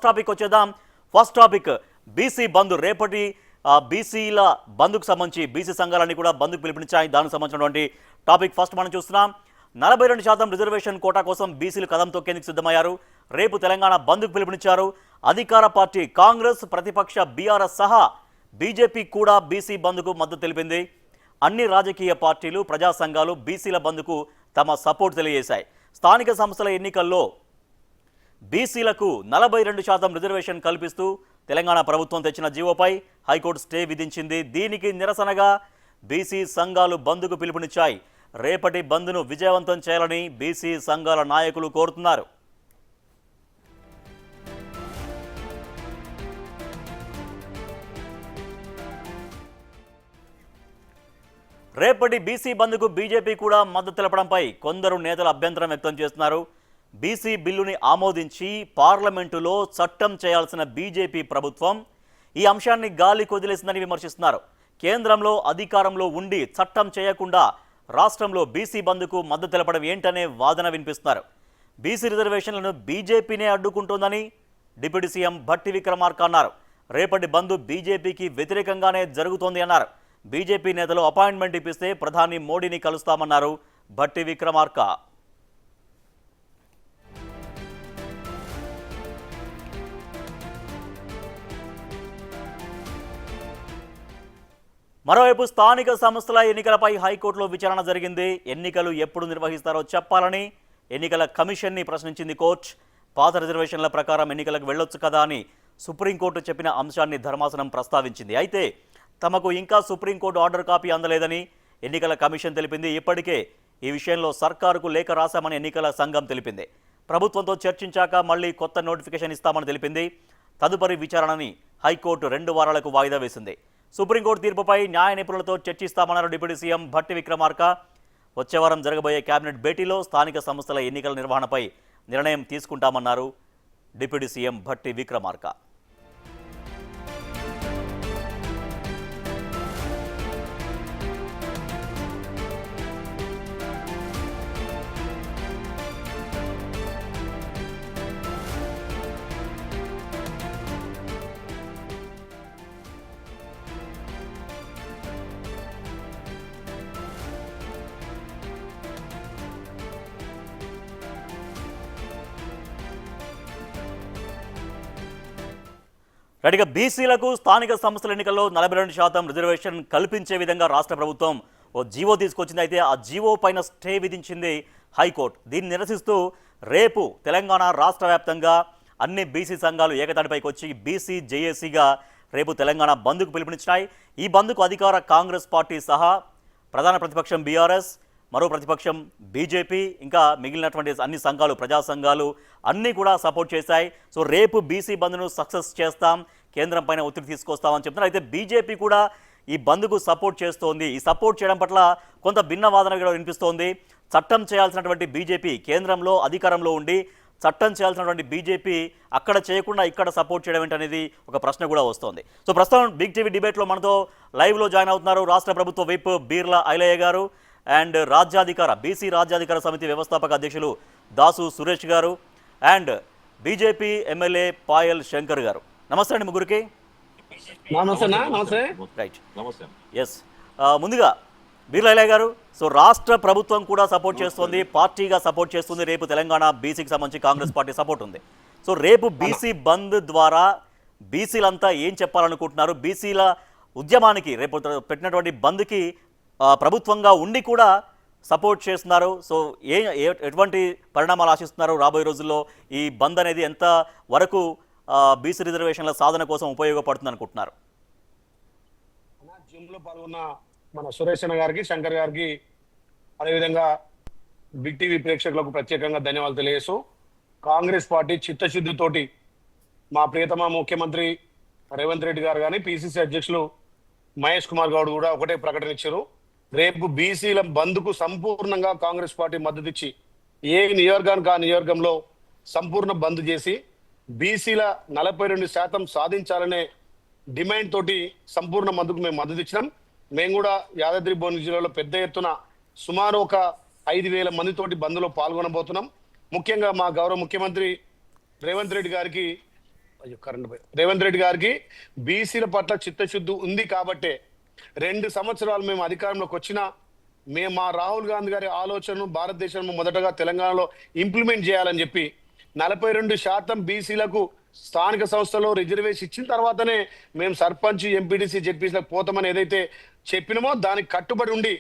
First topic వచ్చేద్దాం. First topic BC బంద్. రేపటి బీసీల బంద్కు సంబంధించి బీసీ సంఘాలన్నీ కూడా బంద్కు పిలుపునిచ్చాయి. దానికి సంబంధించినటువంటి టాపిక్ ఫస్ట్ మనం చూస్తున్నాం. 42% రిజర్వేషన్ కోటా కోసం బీసీలు కదం తొక్కేందుకు సిద్ధమయ్యారు. రేపు తెలంగాణ బంద్కు పిలుపునిచ్చారు. అధికార పార్టీ కాంగ్రెస్, ప్రతిపక్ష బీఆర్ఎస్ సహా బీజేపీ కూడా బీసీ బంద్కు మద్దతు తెలిపింది. అన్ని రాజకీయ పార్టీలు, ప్రజా సంఘాలు బీసీల బంద్కు తమ సపోర్ట్ తెలియజేశాయి. స్థానిక సంస్థల ఎన్నికల్లో బీసీలకు 42% రిజర్వేషన్ కల్పిస్తూ తెలంగాణ ప్రభుత్వం తెచ్చిన జీవోపై హైకోర్టు స్టే విధించింది. దీనికి నిరసనగా బీసీ సంఘాలు బంద్కు పిలుపునిచ్చాయి. రేపటి బంద్ను విజయవంతం చేయాలని బీసీ సంఘాల నాయకులు కోరుతున్నారు. రేపటి బీసీ బంద్కు బీజేపీ కూడా మద్దతు తెలపడంపై కొందరు నేతలు అభ్యంతరం వ్యక్తం చేస్తున్నారు. బీసీ బిల్లుని ఆమోదించి పార్లమెంటులో చట్టం చేయాల్సిన బీజేపీ ప్రభుత్వం ఈ అంశాన్ని గాలి కొదిలేసిందని విమర్శిస్తున్నారు. కేంద్రంలో అధికారంలో ఉండి చట్టం చేయకుండా రాష్ట్రంలో బీసీ బంద్కు మద్దతు తెలపడం ఏంటనే వాదన వినిపిస్తున్నారు. బీసీ రిజర్వేషన్లను బీజేపీనే అడ్డుకుంటోందని డిప్యూటీ సీఎం భట్టి విక్రమార్క అన్నారు. రేపటి బంద్ బీజేపీకి వ్యతిరేకంగానే జరుగుతోంది అన్నారు. బీజేపీ నేతలు అపాయింట్మెంట్ ఇప్పిస్తే ప్రధాని మోడీని కలుస్తామన్నారు భట్టి విక్రమార్క. మరోవైపు స్థానిక సంస్థల ఎన్నికలపై హైకోర్టులో విచారణ జరిగింది. ఎన్నికలు ఎప్పుడు నిర్వహిస్తారో చెప్పాలని ఎన్నికల కమిషన్ని ప్రశ్నించింది కోర్టు. పాత రిజర్వేషన్ల ప్రకారం ఎన్నికలకు వెళ్ళొచ్చు కదా అని సుప్రీంకోర్టు చెప్పిన అంశాన్ని ధర్మాసనం ప్రస్తావించింది. అయితే తమకు ఇంకా సుప్రీంకోర్టు ఆర్డర్ కాపీ అందలేదని ఎన్నికల కమిషన్ తెలిపింది. ఇప్పటికే ఈ విషయంలో సర్కారుకు లేఖ రాశామని ఎన్నికల సంఘం తెలిపింది. ప్రభుత్వంతో చర్చించాక మళ్లీ కొత్త నోటిఫికేషన్ ఇస్తామని తెలిపింది. తదుపరి విచారణని హైకోర్టు 2 వారాలకు వాయిదా వేసింది. సుప్రీంకోర్టు తీర్పుపై న్యాయ నిపుణులతో చర్చిస్తామన్నారు డిప్యూటీ సీఎం భట్టి విక్రమార్క. వచ్చే వారం జరగబోయే కేబినెట్ భేటీలో స్థానిక సంస్థల ఎన్నికల నిర్వహణపై నిర్ణయం తీసుకుంటామన్నారు డిప్యూటీ సీఎం భట్టి విక్రమార్క. రెడీగా బీసీలకు స్థానిక సంస్థల ఎన్నికల్లో 42% రిజర్వేషన్ కల్పించే విధంగా రాష్ట్ర ప్రభుత్వం ఓ జీవో తీసుకొచ్చింది. అయితే ఆ జీవో పైన స్టే విధించింది హైకోర్టు. దీన్ని నిరసిస్తూ రేపు తెలంగాణ రాష్ట్ర వ్యాప్తంగా అన్ని బీసీ సంఘాలు ఏకతాటిపైకి వచ్చి బీసీ జేఏసీగా రేపు తెలంగాణ బంద్కు పిలుపునిచ్చినాయి. ఈ బంద్కు అధికార కాంగ్రెస్ పార్టీ సహా ప్రధాన ప్రతిపక్షం బీఆర్ఎస్, మరో ప్రతిపక్షం బీజేపీ, ఇంకా మిగిలినటువంటి అన్ని సంఘాలు, ప్రజా సంఘాలు అన్నీ కూడా సపోర్ట్ చేశాయి. సో రేపు బీసీ బంద్ను సక్సెస్ చేస్తాం, కేంద్రం పైన ఒత్తిడి తీసుకొస్తామని చెప్తున్నారు. అయితే బీజేపీ కూడా ఈ బంద్కు సపోర్ట్ చేస్తోంది. ఈ సపోర్ట్ చేయడం పట్ల కొంత భిన్న వాదన కూడా వినిపిస్తోంది. చట్టం చేయాల్సినటువంటి బీజేపీ కేంద్రంలో అధికారంలో ఉండి చట్టం చేయాల్సినటువంటి బీజేపీ అక్కడ చేయకుండా ఇక్కడ సపోర్ట్ చేయడం ఏంటనేది ఒక ప్రశ్న కూడా వస్తోంది. సో ప్రస్తుతం బిగ్ టీవీ డిబేట్లో మనతో లైవ్లో జాయిన్ అవుతున్నారు రాష్ట్ర ప్రభుత్వ విప్ బీర్లా ఐలయ్య గారు అండ్ బీసీ రాజ్యాధికార సమితి వ్యవస్థాపక అధ్యక్షులు Dasu Suresh garu and BJP MLA Payal Shankar garu. నమస్తే అండి ముగ్గురికి. Right, yes. ముందుగా బీర్లా ఐలయ్య గారు, సో రాష్ట్ర ప్రభుత్వం కూడా సపోర్ట్ చేస్తుంది, పార్టీగా సపోర్ట్ చేస్తుంది. రేపు తెలంగాణ బీసీకి సంబంధించి కాంగ్రెస్ పార్టీ సపోర్ట్ ఉంది. సో రేపు బీసీ బంద్ ద్వారా బీసీలంతా ఏం చెప్పాలనుకుంటున్నారు? బీసీల ఉద్యమానికి రేపు పెట్టినటువంటి బంద్కి ప్రభుత్వంగా ఉండి కూడా సపోర్ట్ చేస్తున్నారు. సో ఎటువంటి పరిణామాలు ఆశిస్తున్నారు రాబోయే రోజుల్లో? ఈ బంద్ అనేది ఎంత వరకు బీసీ రిజర్వేషన్ల సాధన కోసం ఉపయోగపడుతుంది అనుకుంటున్నారు? జిమ్లో పాల్గొన్న మన సురేష్ గారికి, శంకర్ గారికి, అదేవిధంగా బిగ్ టీవీ ప్రేక్షకులకు ప్రత్యేకంగా ధన్యవాదాలు తెలియజేస్తూ, కాంగ్రెస్ పార్టీ చిత్తశుద్ధితోటి మా ప్రియతమ ముఖ్యమంత్రి రేవంత్ రెడ్డి గారు కానీ పిసిసి అధ్యక్షులు మహేష్ కుమార్ గౌడ్ కూడా ఒకటే ప్రకటన ఇచ్చారు. రేపు బీసీల బంద్కు సంపూర్ణంగా కాంగ్రెస్ పార్టీ మద్దతు ఇచ్చి ఏ నియోజకవర్గానికి ఆ నియోజకవర్గంలో సంపూర్ణ బంద్ చేసి బీసీల 42% సాధించాలనే డిమాండ్ తోటి సంపూర్ణ మద్దతుకు మేము మద్దతు ఇచ్చినాం. మేము కూడా యాదాద్రి భువనగిరి జిల్లాలో పెద్ద ఎత్తున సుమారు ఒక 5,000 మందితోటి బంద్లో పాల్గొనబోతున్నాం. ముఖ్యంగా మా గౌరవ ముఖ్యమంత్రి రేవంత్ రెడ్డి గారికి అయ్యో కరెంట్ రేవంత్ రెడ్డి గారికి బీసీల పట్ల చిత్తశుద్ధి ఉంది కాబట్టే 2 సంవత్సరాలు మేము అధికారంలోకి వచ్చినా మేము మా రాహుల్ గాంధీ గారి ఆలోచనను భారతదేశంలో మొదటగా తెలంగాణలో ఇంప్లిమెంట్ చేయాలని చెప్పి 42% బీసీలకు స్థానిక సంస్థలో రిజర్వేషన్ ఇచ్చిన తర్వాతనే మేము సర్పంచ్ ఎంపీటీసీ జెడ్పీసీలకు పోతామని ఏదైతే చెప్పినామో దానికి కట్టుబడి ఉండి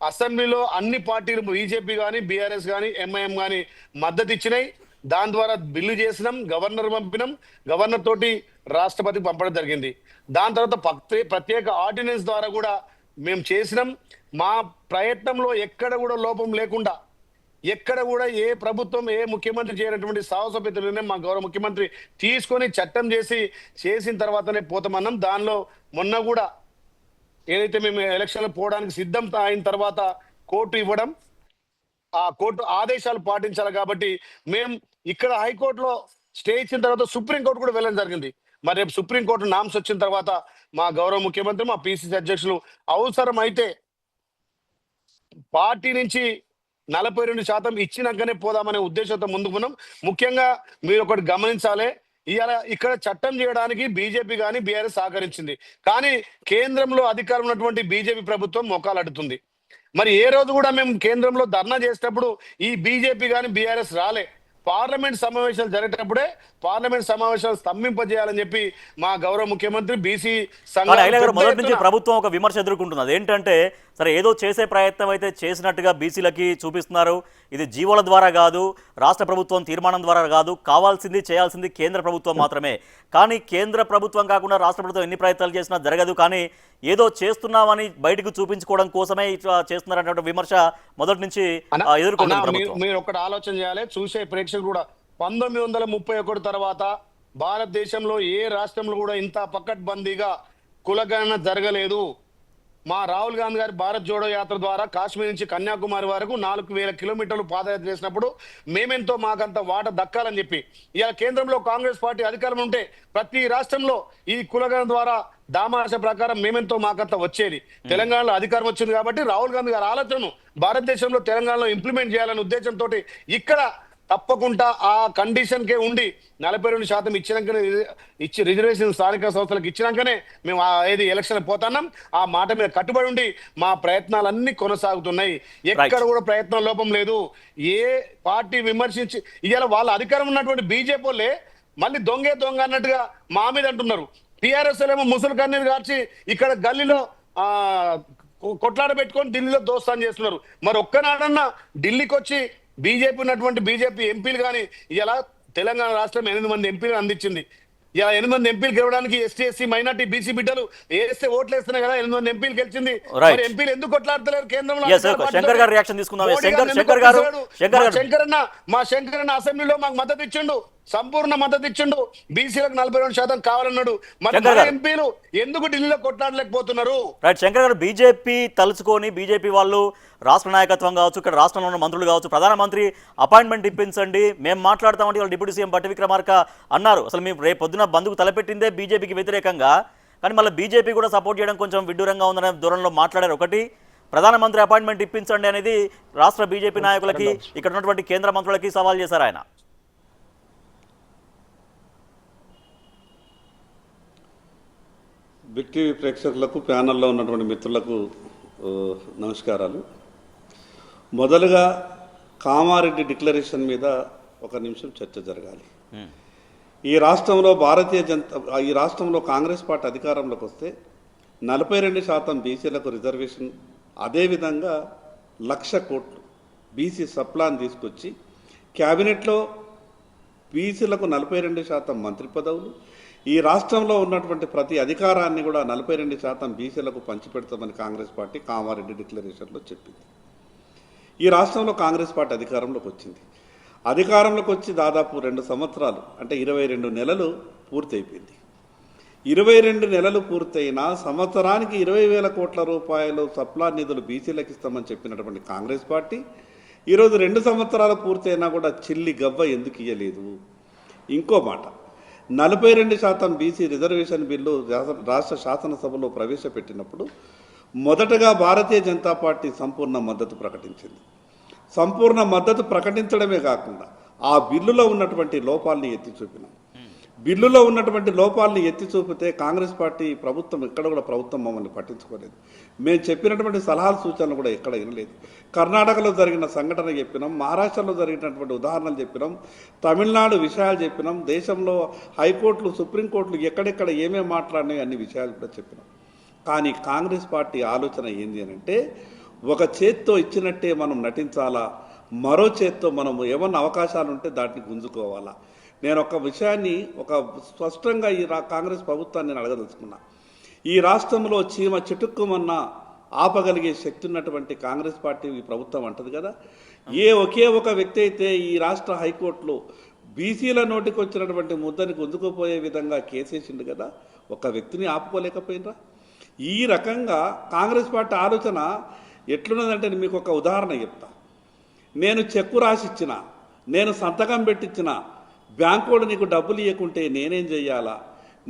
అసెంబ్లీలో అన్ని పార్టీలు బీజేపీ కానీ బీఆర్ఎస్ కానీ ఎంఐఎం కానీ మద్దతు ఇచ్చినాయి. దాని ద్వారా బిల్లు చేసినాం, గవర్నర్ పంపినాం, గవర్నర్ తోటి రాష్ట్రపతికి పంపడం జరిగింది. దాని తర్వాత ప్రత్యేక ఆర్డినెన్స్ ద్వారా కూడా మేము చేసినాం. మా ప్రయత్నంలో ఎక్కడ కూడా లోపం లేకుండా, ఎక్కడ కూడా ఏ ప్రభుత్వం ఏ ముఖ్యమంత్రి చేయనటువంటి సాహసోపేత నిర్ణయం మా గౌరవ ముఖ్యమంత్రి తీసుకొని చట్టం చేసిన తర్వాతనే పోతామన్నాం. దానిలో మొన్న కూడా ఏదైతే మేము ఎలక్షన్లు పోవడానికి సిద్ధం అయిన తర్వాత కోర్టు ఇవ్వడం, ఆ కోర్టు ఆదేశాలు పాటించాలి కాబట్టి మేము ఇక్కడ హైకోర్టులో స్టే ఇచ్చిన తర్వాత సుప్రీంకోర్టు కూడా వెళ్ళడం జరిగింది. మరి రేపు సుప్రీంకోర్టు నామ్స్ వచ్చిన తర్వాత మా గౌరవ ముఖ్యమంత్రి, మా పిసిసి అధ్యక్షులు అవసరం అయితే పార్టీ నుంచి 42% ఇచ్చినాకనే పోదామనే ఉద్దేశంతో ముందుకున్నాం. ముఖ్యంగా మీరు ఒకటి గమనించాలి, ఇవాళ ఇక్కడ చట్టం చేయడానికి బీజేపీ కానీ బీఆర్ఎస్ సహకరించింది, కానీ కేంద్రంలో అధికారం ఉన్నటువంటి బీజేపీ ప్రభుత్వం మొఖాలు అడుగుతుంది. మరి ఏ రోజు కూడా మేము కేంద్రంలో ధర్నా చేసేటప్పుడు ఈ బీజేపీ కానీ బీఆర్ఎస్ రాలే. పార్లమెంట్ సమావేశాలు జరిగేటప్పుడే పార్లమెంట్ సమావేశాలు స్తంభింపజేయాలని చెప్పి మా గౌరవ ముఖ్యమంత్రి బీసీ మొదటి నుంచి ప్రభుత్వం ఒక విమర్శ ఎదుర్కొంటుంది. అదేంటంటే సరే ఏదో చేసే ప్రయత్నం అయితే చేసినట్టుగా బీసీలకి చూపిస్తున్నారు. ఇది జీవోల ద్వారా కాదు, రాష్ట్ర ప్రభుత్వం తీర్మానం ద్వారా కాదు, కావాల్సింది చేయాల్సింది కేంద్ర ప్రభుత్వం మాత్రమే. కానీ కేంద్ర ప్రభుత్వం కాకుండా రాష్ట్ర ప్రభుత్వం ఎన్ని ప్రయత్నాలు చేసినా జరగదు. కానీ ఏదో చేస్తున్నామని బయటకు చూపించుకోవడం కోసమే ఇట్లా చేస్తున్నారనే విమర్శ మొదటి నుంచి ఎదుర్కొంటున్నారు. మీరు ఒకటి ఆలోచన చేయాలి, చూసే ప్రేక్షకులు కూడా 1931 తర్వాత భారతదేశంలో ఏ రాష్ట్రంలో కూడా ఇంత పకడ్బందీగా కులగణన జరగలేదు. మా రాహుల్ గాంధీ గారి భారత్ జోడో యాత్ర ద్వారా కాశ్మీర్ నుంచి కన్యాకుమారి వరకు 4000 కిలోమీటర్లు పాదయాత్ర చేసినప్పుడు మేమెంతో మాకంత వాట దక్కాలని చెప్పి ఇలా కేంద్రంలో కాంగ్రెస్ పార్టీ అధికారం ఉంటే ప్రతి రాష్ట్రంలో ఈ కులగణన ద్వారా దామాష ప్రకారం మేమెంతో మాకంత వచ్చేది. తెలంగాణలో అధికారం వచ్చింది కాబట్టి రాహుల్ గాంధీ గారి ఆలోచనను భారతదేశంలో తెలంగాణలో ఇంప్లిమెంట్ చేయాలనే ఉద్దేశంతో ఇక్కడ తప్పకుండా ఆ కండిషన్ కే ఉండి 42% ఇచ్చినాకనే రిజర్వేషన్ స్థానిక సంస్థలకు ఇచ్చినాకనే మేము ఏది ఎలక్షన్ పోతున్నాం. ఆ మాట మీద కట్టుబడి ఉండి మా ప్రయత్నాలన్నీ కొనసాగుతున్నాయి. ఎక్కడ కూడా ప్రయత్నం లోపం లేదు. ఏ పార్టీ విమర్శించి ఇవాళ వాళ్ళ అధికారం ఉన్నటువంటి బీజేపీ వాళ్ళే మళ్ళీ దొంగ అన్నట్టుగా మా మీద అంటున్నారు. టీఆర్ఎస్ ఏమో ముసలి కన్నీరు కార్చి ఇక్కడ గల్లీలో కొట్లాడ పెట్టుకొని ఢిల్లీలో దోస్తాన్ చేస్తున్నారు. మరి ఒక్కనాడన్నా ఢిల్లీకి వచ్చి బీజేపీ ఉన్నటువంటి బీజేపీ ఎంపీలు కానీ ఇలా తెలంగాణ రాష్ట్రం 8 మంది ఎంపీలు అందించింది. ఇలా 8 మంది ఎంపీలు గెలవడానికి ఎస్టీ ఎస్సీ మైనార్టీ బీసీ బిడ్డలు వేస్తే ఓట్లు వేస్తున్నాయి కదా. 8 మంది ఎంపీలు గెలిచింది. ఎంపీలు ఎందుకు కొట్లాడతలేరు కేంద్రంలో? మా శంకరన్న అసెంబ్లీలో మాకు మద్దతు ఇచ్చిండు, సంపూర్ణ మద్దతు ఇచ్చిండు. బీసీలకు 42% కావాలన్నాడు. మరి ఎంపీలు ఎందుకు ఢిల్లీలో కొట్లాడలేకపోతున్నారు? రైట్ శంకర్ గారు, బీజేపీ తలుచుకొని బీజేపీ వాళ్ళు రాష్ట్ర నాయకత్వం కావచ్చు, ఇక్కడ రాష్ట్రంలో ఉన్న మంత్రులు కావచ్చు, ప్రధానమంత్రి అపాయింట్మెంట్ ఇప్పించండి, మేము మాట్లాడతామంటే వాళ్ళు డిప్యూటీ సీఎం బట్టి విక్రమార్క అన్నారు. అసలు మేము రేపు పొద్దున బంధుకు తలపెట్టిందే బీజేపీకి వ్యతిరేకంగా, కానీ మళ్ళీ బీజేపీ కూడా సపోర్ట్ చేయడం కొంచెం విడ్డూరంగా ఉందనే దూరంలో మాట్లాడారు. ఒకటి, ప్రధానమంత్రి అపాయింట్మెంట్ ఇప్పించండి అనేది రాష్ట్ర బీజేపీ నాయకులకి, ఇక్కడ ఉన్నటువంటి కేంద్ర మంత్రులకి సవాల్ చేశారు ఆయన. బిగ్ టీవీ ప్రేక్షకులకు, ప్యానల్లో ఉన్నటువంటి మిత్రులకు నమస్కారాలు. మొదలుగా కామారెడ్డి డిక్లరేషన్ మీద ఒక నిమిషం చర్చ జరగాలి. ఈ రాష్ట్రంలో కాంగ్రెస్ పార్టీ అధికారంలోకి వస్తే 42% బీసీలకు రిజర్వేషన్, అదేవిధంగా 1,00,000 కోట్లు బీసీ సప్లాన్ తీసుకొచ్చి క్యాబినెట్లో బీసీలకు 42% మంత్రి పదవులు, ఈ రాష్ట్రంలో ఉన్నటువంటి ప్రతి అధికారాన్ని కూడా 42% బీసీలకు పంచిపెడతామని కాంగ్రెస్ పార్టీ కామారెడ్డి డిక్లరేషన్లో చెప్పింది. ఈ రాష్ట్రంలో కాంగ్రెస్ పార్టీ అధికారంలోకి వచ్చింది. అధికారంలోకి వచ్చి దాదాపు 2 సంవత్సరాలు అంటే 22 నెలలు పూర్తయిపోయింది. 22 నెలలు పూర్తయినా సంవత్సరానికి 20,000 కోట్ల రూపాయలు సప్లా నిధులు బీసీలకు ఇస్తామని చెప్పినటువంటి కాంగ్రెస్ పార్టీ ఈరోజు 2 సంవత్సరాలు పూర్తయినా కూడా చిల్లి గవ్వ ఎందుకు ఇయ్యలేదు? ఇంకో మాట, 42% బీసీ రిజర్వేషన్ బిల్లు రాష్ట్ర శాసనసభలో ప్రవేశపెట్టినప్పుడు మొదటగా భారతీయ జనతా పార్టీ సంపూర్ణ మద్దతు ప్రకటించింది. సంపూర్ణ మద్దతు ప్రకటించడమే కాకుండా ఆ బిల్లులో ఉన్నటువంటి లోపాలని ఎత్తి చూపినాం. బిల్లులో ఉన్నటువంటి లోపాలని ఎత్తి చూపితే కాంగ్రెస్ పార్టీ ప్రభుత్వం ఎక్కడ కూడా ప్రభుత్వం మమ్మల్ని పట్టించుకోలేదు. మేము చెప్పినటువంటి సలహాలు సూచనలు కూడా ఎక్కడ వినలేదు. కర్ణాటకలో జరిగిన సంఘటన చెప్పినాం, మహారాష్ట్రలో జరిగినటువంటి ఉదాహరణలు చెప్పినాం, తమిళనాడు విషయాలు చెప్పినాం, దేశంలో హైకోర్టులు సుప్రీంకోర్టులు ఎక్కడెక్కడ ఏమేమి మాట్లాడినాయి అన్ని విషయాలు కూడా చెప్పినాం. కానీ కాంగ్రెస్ పార్టీ ఆలోచన ఏంది అని అంటే, ఒక చేత్తో ఇచ్చినట్టే మనం నటించాలా, మరో చేత్తో మనం ఏమన్నా అవకాశాలు ఉంటే దాటిని గుంజుకోవాలా. నేను ఒక విషయాన్ని స్పష్టంగా కాంగ్రెస్ ప్రభుత్వాన్ని నేను అడగదలుచుకున్నా. ఈ రాష్ట్రంలో చీమ చిటుక్కుమన్నా ఆపగలిగే శక్తి ఉన్నటువంటి కాంగ్రెస్ పార్టీ ఈ ప్రభుత్వం అంటది కదా. ఒకే ఒక వ్యక్తి అయితే ఈ రాష్ట్ర హైకోర్టులో బీసీల నోటికి వచ్చినటువంటి ముద్దని గుంజుకుపోయే విధంగా కేసేసిండు కదా. ఒక వ్యక్తిని ఆపుకోలేకపోయినరా? ఈ రకంగా కాంగ్రెస్ పార్టీ ఆలోచన ఎట్లున్నదంటే, మీకు ఒక ఉదాహరణ చెప్తా. నేను చెక్కు రాసిచ్చిన, నేను సంతకం పెట్టించిన, బ్యాంకోడు నీకు డబ్బులు ఇవ్వకుంటే నేనేం చెయ్యాలా?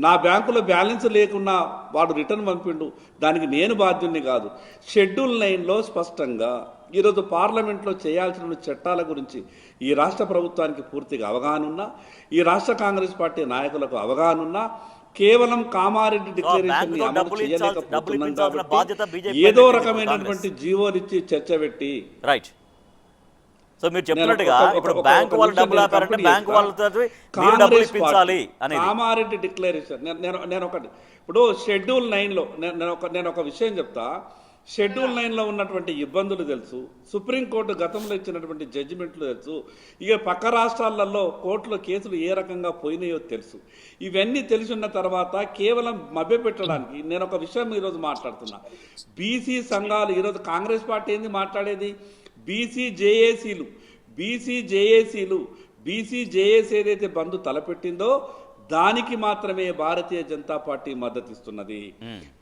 నా బ్యాంకులో బ్యాలెన్స్ లేకున్నా వాడు రిటర్న్ పంపిండు, దానికి నేను బాధ్యుని కాదు. షెడ్యూల్ 9లో స్పష్టంగా ఈరోజు పార్లమెంట్లో చేయాల్సిన చట్టాల గురించి ఈ రాష్ట్ర ప్రభుత్వానికి పూర్తిగా అవగాహన ఉన్నా, ఈ రాష్ట్ర కాంగ్రెస్ పార్టీ నాయకులకు అవగాహన ఉన్నా, కేవలం కామారెడ్డి డిక్లరేషన్ అమలు చేయలేకపోతున్నాం కాబట్టి ఏదో రకమైనటువంటి జీవోలు ఇచ్చి చర్చ పెట్టి రైట్. సో మీరు చెప్పినట్టుగా ఇప్పుడు బ్యాంక్ వాళ్ళు డబ్బులు ఆపారంటే బ్యాంక్ వాళ్ళతో డబ్బులు ఇప్పించాలి అనేది కామారెడ్డి డిక్లరేషన్. నేను ఒకటి ఇప్పుడు షెడ్యూల్ 9లో నేను ఒక విషయం చెప్తా. షెడ్యూల్ 9లో ఉన్నటువంటి ఇబ్బందులు తెలుసు, సుప్రీంకోర్టు గతంలో ఇచ్చినటువంటి జడ్జిమెంట్లు తెలుసు, ఇక పక్క రాష్ట్రాలలో కోర్టులో కేసులు ఏ రకంగా పోయినాయో తెలుసు. ఇవన్నీ తెలిసిన తర్వాత కేవలం మభ్యపెట్టడానికి నేను ఒక విషయం ఈరోజు మాట్లాడుతున్నా. బీసీ సంఘాలు ఈరోజు కాంగ్రెస్ పార్టీ ఏంది మాట్లాడేది? బీసీ జేఏసీ ఏదైతే బంద్ తలపెట్టిందో దానికి మాత్రమే భారతీయ జనతా పార్టీ మద్దతిస్తున్నది.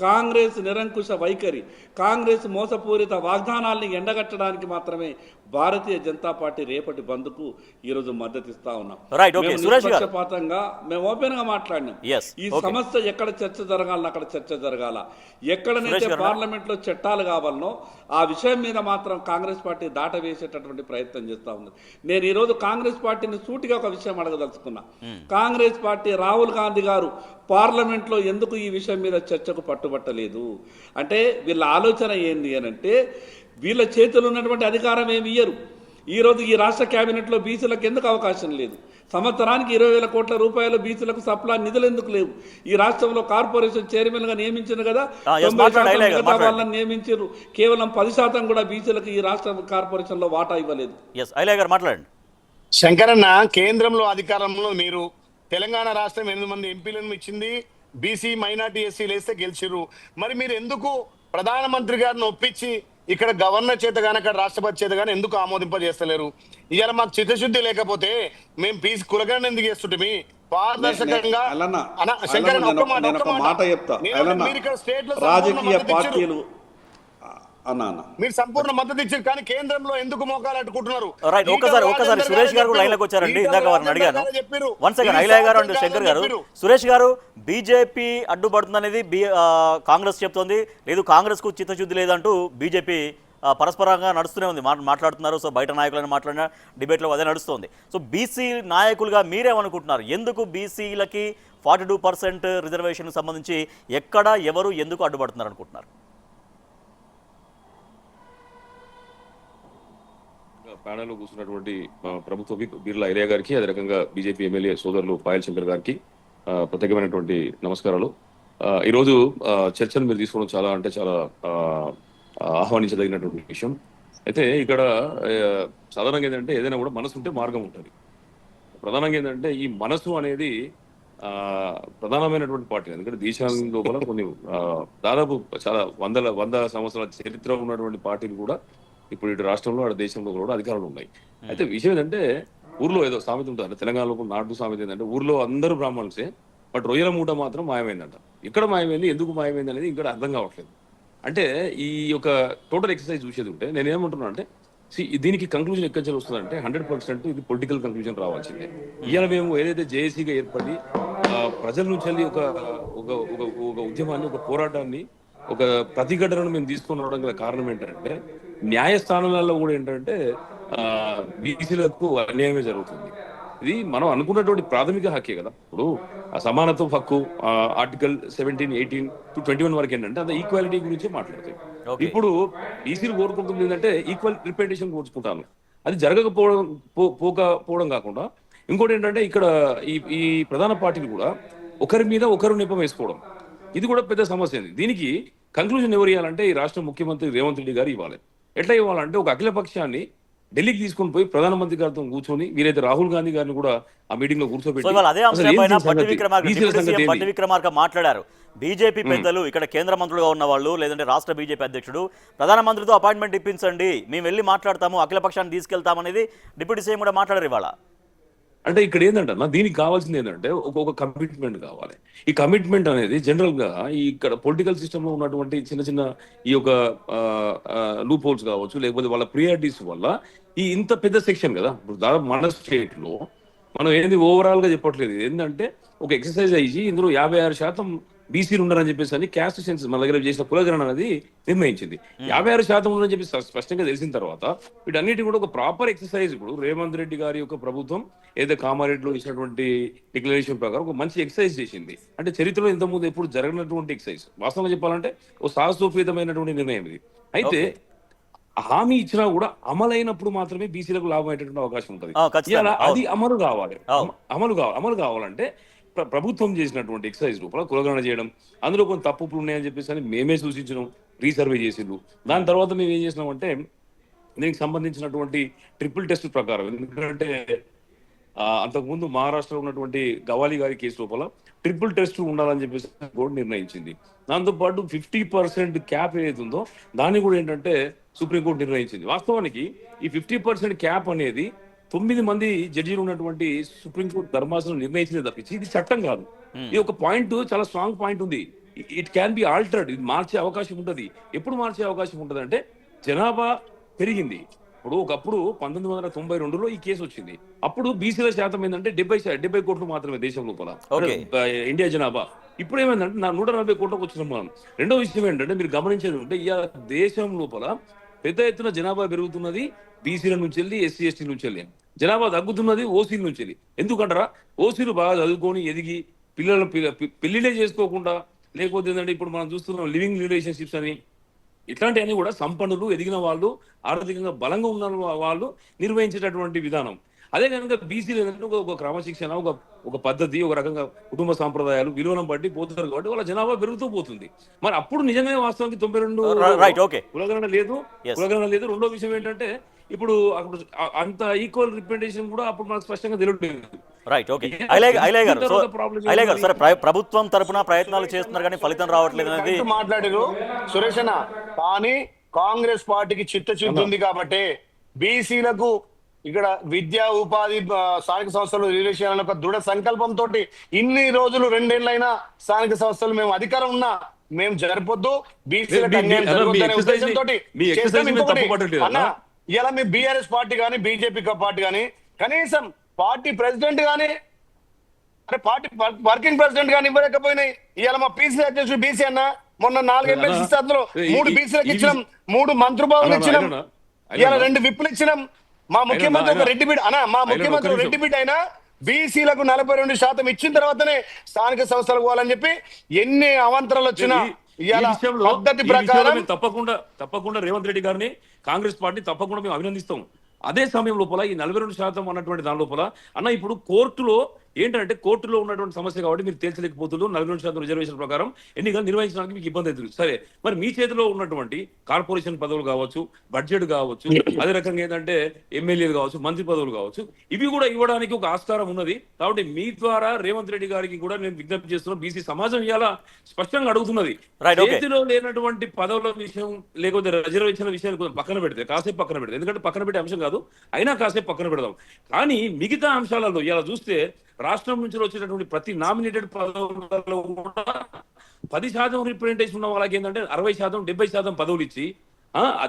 కాంగ్రెస్ నిరంకుశ వైఖరి, కాంగ్రెస్ మోసపూరిత వాగ్దానాల్ని ఎండగట్టడానికి మాత్రమే భారతీయ జనతా పార్టీ రేపటి బంద్కు ఈరోజు మద్దతిస్తా ఉన్నాం. నిష్పక్షపాతంగా మేము ఓపెన్ గా మాట్లాడినాం. ఈ సమస్య ఎక్కడ చర్చ జరగాలనో అక్కడ చర్చ జరగాల, ఎక్కడనైతే పార్లమెంట్ లో చట్టాలు కావాలనో ఆ విషయం మీద మాత్రం కాంగ్రెస్ పార్టీ దాట వేసేటటువంటి ప్రయత్నం చేస్తా ఉంది. నేను ఈ రోజు కాంగ్రెస్ పార్టీని సూటిగా ఒక విషయం అడగదలుచుకున్నా. కాంగ్రెస్ పార్టీ రాహుల్ గాంధీ గారు పార్లమెంట్ లో ఎందుకు ఈ విషయం మీద చర్చకు పట్టుబట్టలేదు అంటే, వీళ్ళ ఆలోచన ఏంది అని అంటే, వీళ్ళ చేతులు ఉన్నటువంటి అధికారం ఏమి ఇయ్యరు. ఈరోజు ఈ రాష్ట్ర కేబినెట్లో బీసీలకు ఎందుకు అవకాశం లేదు? సంవత్సరానికి 20,000 కోట్ల రూపాయలు బీసీలకు సప్లా నిధులు ఎందుకు లేవు? ఈ రాష్ట్రంలో కార్పొరేషన్ చైర్మన్ గా నియమించారు కదా, 90% వాళ్ళని నియమించారు, కేవలం 10% కూడా బీసీలకు ఈ రాష్ట్ర కార్పొరేషన్ లో వాటా ఇవ్వలేదు. శంకరన్న, కేంద్రంలో అధికారంలో మీరు, తెలంగాణ రాష్ట్రం 8 మంది ఎంపీలను ఇచ్చింది, బీసీ మైనార్టీ ఎస్సీలు వేస్తే గెలిచిర్రు. మరి మీరు ఎందుకు ప్రధానమంత్రి గారిని ఒప్పించి ఇక్కడ గవర్నర్ చేత గాని అక్కడ రాష్ట్రపతి చేత గాని ఎందుకు ఆమోదింపజేస్తలేరు? ఇవాళ మాకు చిత్తశుద్ధి లేకపోతే మేము పీసీ కులగరణ ఎందుకు చేస్తుంటే పారదర్శకంగా రాజకీయ పార్టీలు మీరు సంపూర్ణ మద్దతు ఇచ్చారు, కానీ కేంద్రంలో ఎందుకు మోకాలు అట్టుకుంటున్నారు? ఒకసారి సురేష్ గారు లైన్ లోకి వచ్చారండి. ఇందాక వారిని అడిగాను. వన్ సెకండ్, ఐలయ్య గారు అండ్ శంకర్ గారు. సురేష్ గారు, బీజేపీ అడ్డుపడుతుందనేది కాంగ్రెస్ చెప్తోంది, లేదు కాంగ్రెస్ కు చిత్తశుద్ధి లేదంటూ బీజేపీ పరస్పరంగా నడుస్తూనే ఉంది, మాట్లాడుతున్నారు. సో బయట నాయకులను మాట్లాడిన డిబేట్లో అదే నడుస్తుంది. సో బీసీ నాయకులుగా మీరేమనుకుంటున్నారు? ఎందుకు బీసీలకి 42% రిజర్వేషన్ సంబంధించి ఎక్కడ ఎవరు ఎందుకు అడ్డుపడుతున్నారు అనుకుంటున్నారు? ప్యానెల్లో కూర్చున్నటువంటి ప్రభుత్వ బిర్లా ఐలయ్య గారికి, అదే రకంగా బీజేపీ ఎమ్మెల్యే సోదరులు పాయల్ శంకర్ గారికి ప్రత్యేకమైనటువంటి నమస్కారాలు. ఈరోజు చర్చను మీరు తీసుకోవడం చాలా అంటే చాలా ఆహ్వానించదగినటువంటి విషయం. అయితే ఇక్కడ సాధారణంగా ఏంటంటే, ఏదైనా కూడా మనసు ఉంటే మార్గం ఉంటుంది. ప్రధానంగా ఏంటంటే, ఈ మనసు అనేది ప్రధానమైనటువంటి పార్టీ. ఎందుకంటే దేశం లోపల కొన్ని దాదాపు చాలా వంద సంవత్సరాల చరిత్ర ఉన్నటువంటి పార్టీలు కూడా ఇప్పుడు ఇటు రాష్ట్రంలో అటు దేశంలో కూడా అధికారులు ఉన్నాయి. అయితే విషయం ఏంటంటే, ఊర్లో ఏదో సామెత ఉంటుంది, తెలంగాణలో నాటు సామెత ఏంటంటే, ఊర్లో అందరూ బ్రాహ్మణులే బట్ రొయ్యల మూట మాత్రం మాయమైందంట. ఇక్కడ మాయమైంది, ఎందుకు మాయమైంది అనేది ఇక్కడ అర్థం కావట్లేదు. అంటే ఈ యొక్క టోటల్ ఎక్సర్సైజ్ చూసేది ఉంటే నేనేమంటున్నా అంటే, దీనికి కంక్లూజన్ ఎక్కడి నుంచి వస్తుందంటే 100% ఇది పొలిటికల్ కంక్లూజన్ రావాల్సిందే. ఇవాళ మేము ఏదైతే జేఏసీగా ఏర్పడి ప్రజల నుంచి వెళ్ళి ఒక ఉద్యమాన్ని, ఒక పోరాటాన్ని, ఒక ప్రతిఘటనను మేము తీసుకొని రావడం గల కారణం ఏంటంటే, న్యాయస్థానాలలో కూడా ఏంటంటే బీసీలకు అన్యాయమే జరుగుతుంది. ఇది మనం అనుకున్నటువంటి ప్రాథమిక హక్కే కదా. ఇప్పుడు ఆ సమానత్వం హక్కు ఆర్టికల్ 17, 18 to 21 వరకు ఏంటంటే అంత ఈక్వాలిటీ గురించి మాట్లాడతాయి. ఓకే. ఇప్పుడు ఈసీలు కోరుకుంటుంది ఏంటంటే ఈక్వల్ రిప్రజెంటేషన్ కోరుకుంటాను. అది జరగకపోవడం పోకపోవడం కాకుండా ఇంకోటి ఏంటంటే ఇక్కడ ఈ ఈ ప్రధాన పార్టీలు కూడా ఒకరి మీద ఒకరు నెపం వేసుకోవడం, ఇది కూడా పెద్ద సమస్య. దీనికి కంక్లూజన్ ఎవరు ఇవ్వాలంటే ఈ రాష్ట్ర ముఖ్యమంత్రి రేవంత్ రెడ్డి గారు ఇవ్వాలి. ఎట్లా ఇవ్వాలంటే ఒక అఖిల పక్షాన్ని ఢిల్లీకి తీసుకొని పోయి ప్రధానమంత్రి గారితో కూర్చొని, వీరైతే రాహుల్ గాంధీ గారిని కూడా ఆ మీటింగ్ లో కూర్చోబెట్టి అదే అంశంపైన పట్టి విక్రమార్క మాట్లాడారు. బీజేపీ పెద్దలు ఇక్కడ కేంద్ర మంత్రులుగా ఉన్న వాళ్ళు, లేదంటే రాష్ట్ర బీజేపీ అధ్యక్షుడు ప్రధానమంత్రితో అపాయింట్మెంట్ ఇప్పించండి, మేము వెళ్ళి మాట్లాడతాము, అఖిల పక్షాన్ని తీసుకెళ్తామనేది డిప్యూటీ సీఎం కూడా మాట్లాడారు ఇవాళ. అంటే ఇక్కడ ఏంటంటే దీనికి కావాల్సింది ఏంటంటే ఒక కమిట్మెంట్ కావాలి. ఈ కమిట్మెంట్ అనేది జనరల్ గా ఇక్కడ పొలిటికల్ సిస్టమ్ లో ఉన్నటువంటి చిన్న చిన్న ఈ యొక్క లూప్ హోల్స్ కావచ్చు, లేకపోతే వాళ్ళ ప్రియారిటీస్ వల్ల ఈ ఇంత పెద్ద సెక్షన్ కదా. ఇప్పుడు దాదాపు మన స్టేట్ లో మనం ఏంది ఓవరాల్ గా చెప్పట్లేదు, ఏంటంటే ఒక ఎక్సర్సైజ్ అయ్యి ఇందులో 56% బీసీలు ఉన్నారని చెప్పేసి అని క్యాస్ట్ సెన్సస్ మన దగ్గర చేసిన కులగణన అనేది నిర్ణయించింది. 56% ఉందని చెప్పి స్పష్టంగా తెలిసిన తర్వాత వీటన్నిటి కూడా ఒక ప్రాపర్ ఎక్సర్సైజ్, ఇప్పుడు రేవంత్ రెడ్డి గారి యొక్క ప్రభుత్వం ఏదో కామారెడ్డిలో ఇచ్చినటువంటి డిక్లరేషన్ ప్రకారం ఒక మంచి ఎక్సర్సైజ్ చేసింది. అంటే చరిత్రలో ఇంతకుముందు ఎప్పుడు జరగనటువంటి ఎక్సర్సైజ్. వాస్తవంగా చెప్పాలంటే ఓ సాహసోపేతమైనటువంటి నిర్ణయం ఇది. అయితే హామీ ఇచ్చినా కూడా అమలైనప్పుడు మాత్రమే బీసీలకు లాభం అయ్యేటువంటి అవకాశం ఉంటుంది. అది అమలు కావాలి. అమలు కావాలంటే ప్రభుత్వం చేసినటువంటి ఎక్సర్సైజ్ రూపంలో కులగణన చేయడం, అందులో కొన్ని తప్పులు ఉన్నాయని చెప్పేసి అని మేమే సూచించడం, రీసర్వే చేసిండ్రు. దాని తర్వాత మేము ఏం చేసినామంటే దీనికి సంబంధించినటువంటి ట్రిపుల్ టెస్ట్ ప్రకారం, ఎందుకంటే అంతకుముందు మహారాష్ట్రలో ఉన్నటువంటి గవాలి గారి కేసు లోపల ట్రిపుల్ టెస్ట్ ఉండాలని చెప్పేసి బోర్డు నిర్ణయించింది. దాంతోపాటు 50% క్యాప్ ఏదైతే ఉందో దాన్ని కూడా ఏంటంటే సుప్రీంకోర్టు నిర్ణయించింది. వాస్తవానికి ఈ 50% క్యాప్ అనేది 9 మంది జడ్జీలు ఉన్నటువంటి సుప్రీంకోర్టు ధర్మాసనం నిర్ణయించింది తప్పించి ఇది చట్టం కాదు. ఇది ఒక పాయింట్, చాలా స్ట్రాంగ్ పాయింట్ ఉంది. It can be altered. ఇది మార్చే అవకాశం ఉంటుంది. ఎప్పుడు మార్చే అవకాశం ఉంటుంది అంటే జనాభా పెరిగింది. ఇప్పుడు ఒకప్పుడు 1992లో ఈ కేసు వచ్చింది. అప్పుడు బీసీల శాతం ఏంటంటే 70 కోట్లు మాత్రమే దేశం లోపల ఇండియా జనాభా. ఇప్పుడు ఏమైందంటే 140 కోట్లకు వచ్చినాం మనం. రెండో విషయం ఏంటంటే మీరు గమనించేది ఉంటే ఈ దేశం లోపల పెద్ద ఎత్తున జనాభా పెరుగుతున్నది బీసీల నుంచి వెళ్ళి, ఎస్సీ ఎస్టీ నుంచి వెళ్ళి. జనాభా తగ్గుతున్నది ఓసీల నుంచి వెళ్ళి. ఎందుకంటారా, ఓసీలు బాగా చదువుకొని ఎదిగి పిల్లలు పెళ్లిలే చేసుకోకుండా, లేకపోతే ఏంటంటే ఇప్పుడు మనం చూస్తున్నాం లివింగ్ రిలేషన్షిప్స్ అని, ఇట్లాంటివన్నీ కూడా సంపన్నులు, ఎదిగిన వాళ్ళు, ఆర్థికంగా బలంగా ఉన్న వాళ్ళు నిర్వహించేటటువంటి విధానం. అదే కనుక బీసీలు ఏంటంటే ఒక క్రమశిక్షణ, ఒక పద్ధతి, ఒక రకంగా కుటుంబ సాంప్రదాయాలు, విలువలను బట్టి పోతున్నారు కాబట్టి వాళ్ళ జనాభా పెరుగుతూ పోతుంది. మరి అప్పుడు నిజంగానే వాస్తవానికి 92 కులగణన లేదు. రెండో విషయం ఏంటంటే ఇప్పుడు అప్పుడు అంత ఈక్వల్ రిప్రజెంటేషన్ కూడా అప్పుడు మనకు స్పష్టంగా తెలియట్లేదు. ప్రభుత్వం తరపున ప్రయత్నాలు చేస్తున్నారు కానీ ఫలితం రావట్లేదు అనేది మాట్లాడారు సురేష్ అన్న. కానీ కాంగ్రెస్ పార్టీకి చిత్తశుద్ధి ఉంది కాబట్టి బీసీలకు ఇక్కడ విద్యా, ఉపాధి, స్థానిక సంస్థలు రిలీజ్ చేయాలని ఒక దృఢ సంకల్పంతో ఇన్ని రోజులు 2 ఏళ్ళైనా స్థానిక సంస్థలు మేము అధికారం ఉన్నా మేము జరపొద్దు, బీసీలకు అన్యాయం జరుగుతుందనే ఉద్దేశంతో ఇలా మీ బీఆర్ఎస్ పార్టీ కానీ బీజేపీ పార్టీ కానీ కనీసం పార్టీ ప్రెసిడెంట్ కానీ పార్టీ వర్కింగ్ ప్రెసిడెంట్ కానీ ఇవ్వలేకపోయినాయి. ఇవాళ మా పీసీ అధ్యక్షుడు బీసీ అన్న మొన్న 4 ఎమ్మెల్సీ స్థానంలో 3 బీసీలకు ఇచ్చినాం, 3 మంత్రి భవన్లు ఇచ్చినాం, ఇవాళ 2 విప్పులు ఇచ్చినాం. మా ముఖ్యమంత్రి ఒక రెడ్డి బిడ్డ రెడ్డి బిడ్డ అయినా బీసీలకు 42% ఇచ్చిన తర్వాతనే స్థానిక సంస్థలకు పోవాలని చెప్పి ఎన్ని అవాంతరాలు వచ్చినా పద్ధతి ప్రకారం తప్పకుండా రేవంత్ రెడ్డి గారిని కాంగ్రెస్ పార్టీ తప్పకుండా మేము అభినందిస్తాం. అదే సమయం లోపల ఈ 42% అన్నటువంటి దాని లోపల అన్న ఇప్పుడు కోర్టులో ఏంటంటే కోర్టులో ఉన్నటువంటి సమస్య కాబట్టి మీరు తేల్చలేకపోతున్నారు. 42% రిజర్వేషన్ ప్రకారం ఎన్నికలు నిర్వహించడానికి మీకు ఇబ్బంది అవుతుంది. సరే, మరి మీ చేతిలో ఉన్నటువంటి కార్పొరేషన్ పదవులు కావచ్చు, బడ్జెట్ కావచ్చు, అదే రకంగా ఏంటంటే ఎమ్మెల్యేలు కావచ్చు, మంత్రి పదవులు కావచ్చు, ఇవి కూడా ఇవ్వడానికి ఒక ఆస్కారం ఉన్నది. కాబట్టి మీ ద్వారా రేవంత్ రెడ్డి గారికి కూడా నేను విజ్ఞప్తి చేస్తున్నాను. బీసీ సమాజం ఇవాళ స్పష్టంగా అడుగుతున్నది. చేతిలో లేనటువంటి పదవుల విషయం లేకపోతే రిజర్వేషన్ విషయాన్ని పక్కన పెడితే కాసేపు పక్కన పెడితే, ఎందుకంటే పక్కన పెట్టే అంశం కాదు, అయినా కాసేపు పక్కన పెడదాం. కానీ మిగతా అంశాలలో ఇలా చూస్తే రాష్ట్రం నుంచి వచ్చేటటువంటి ప్రతి నామినేటెడ్ పదవులలో కూడా 10% రిప్రజెంటేషన్ ఉన్న వాళ్ళకి ఏంటంటే 60%, 70% పదవులు ఇచ్చి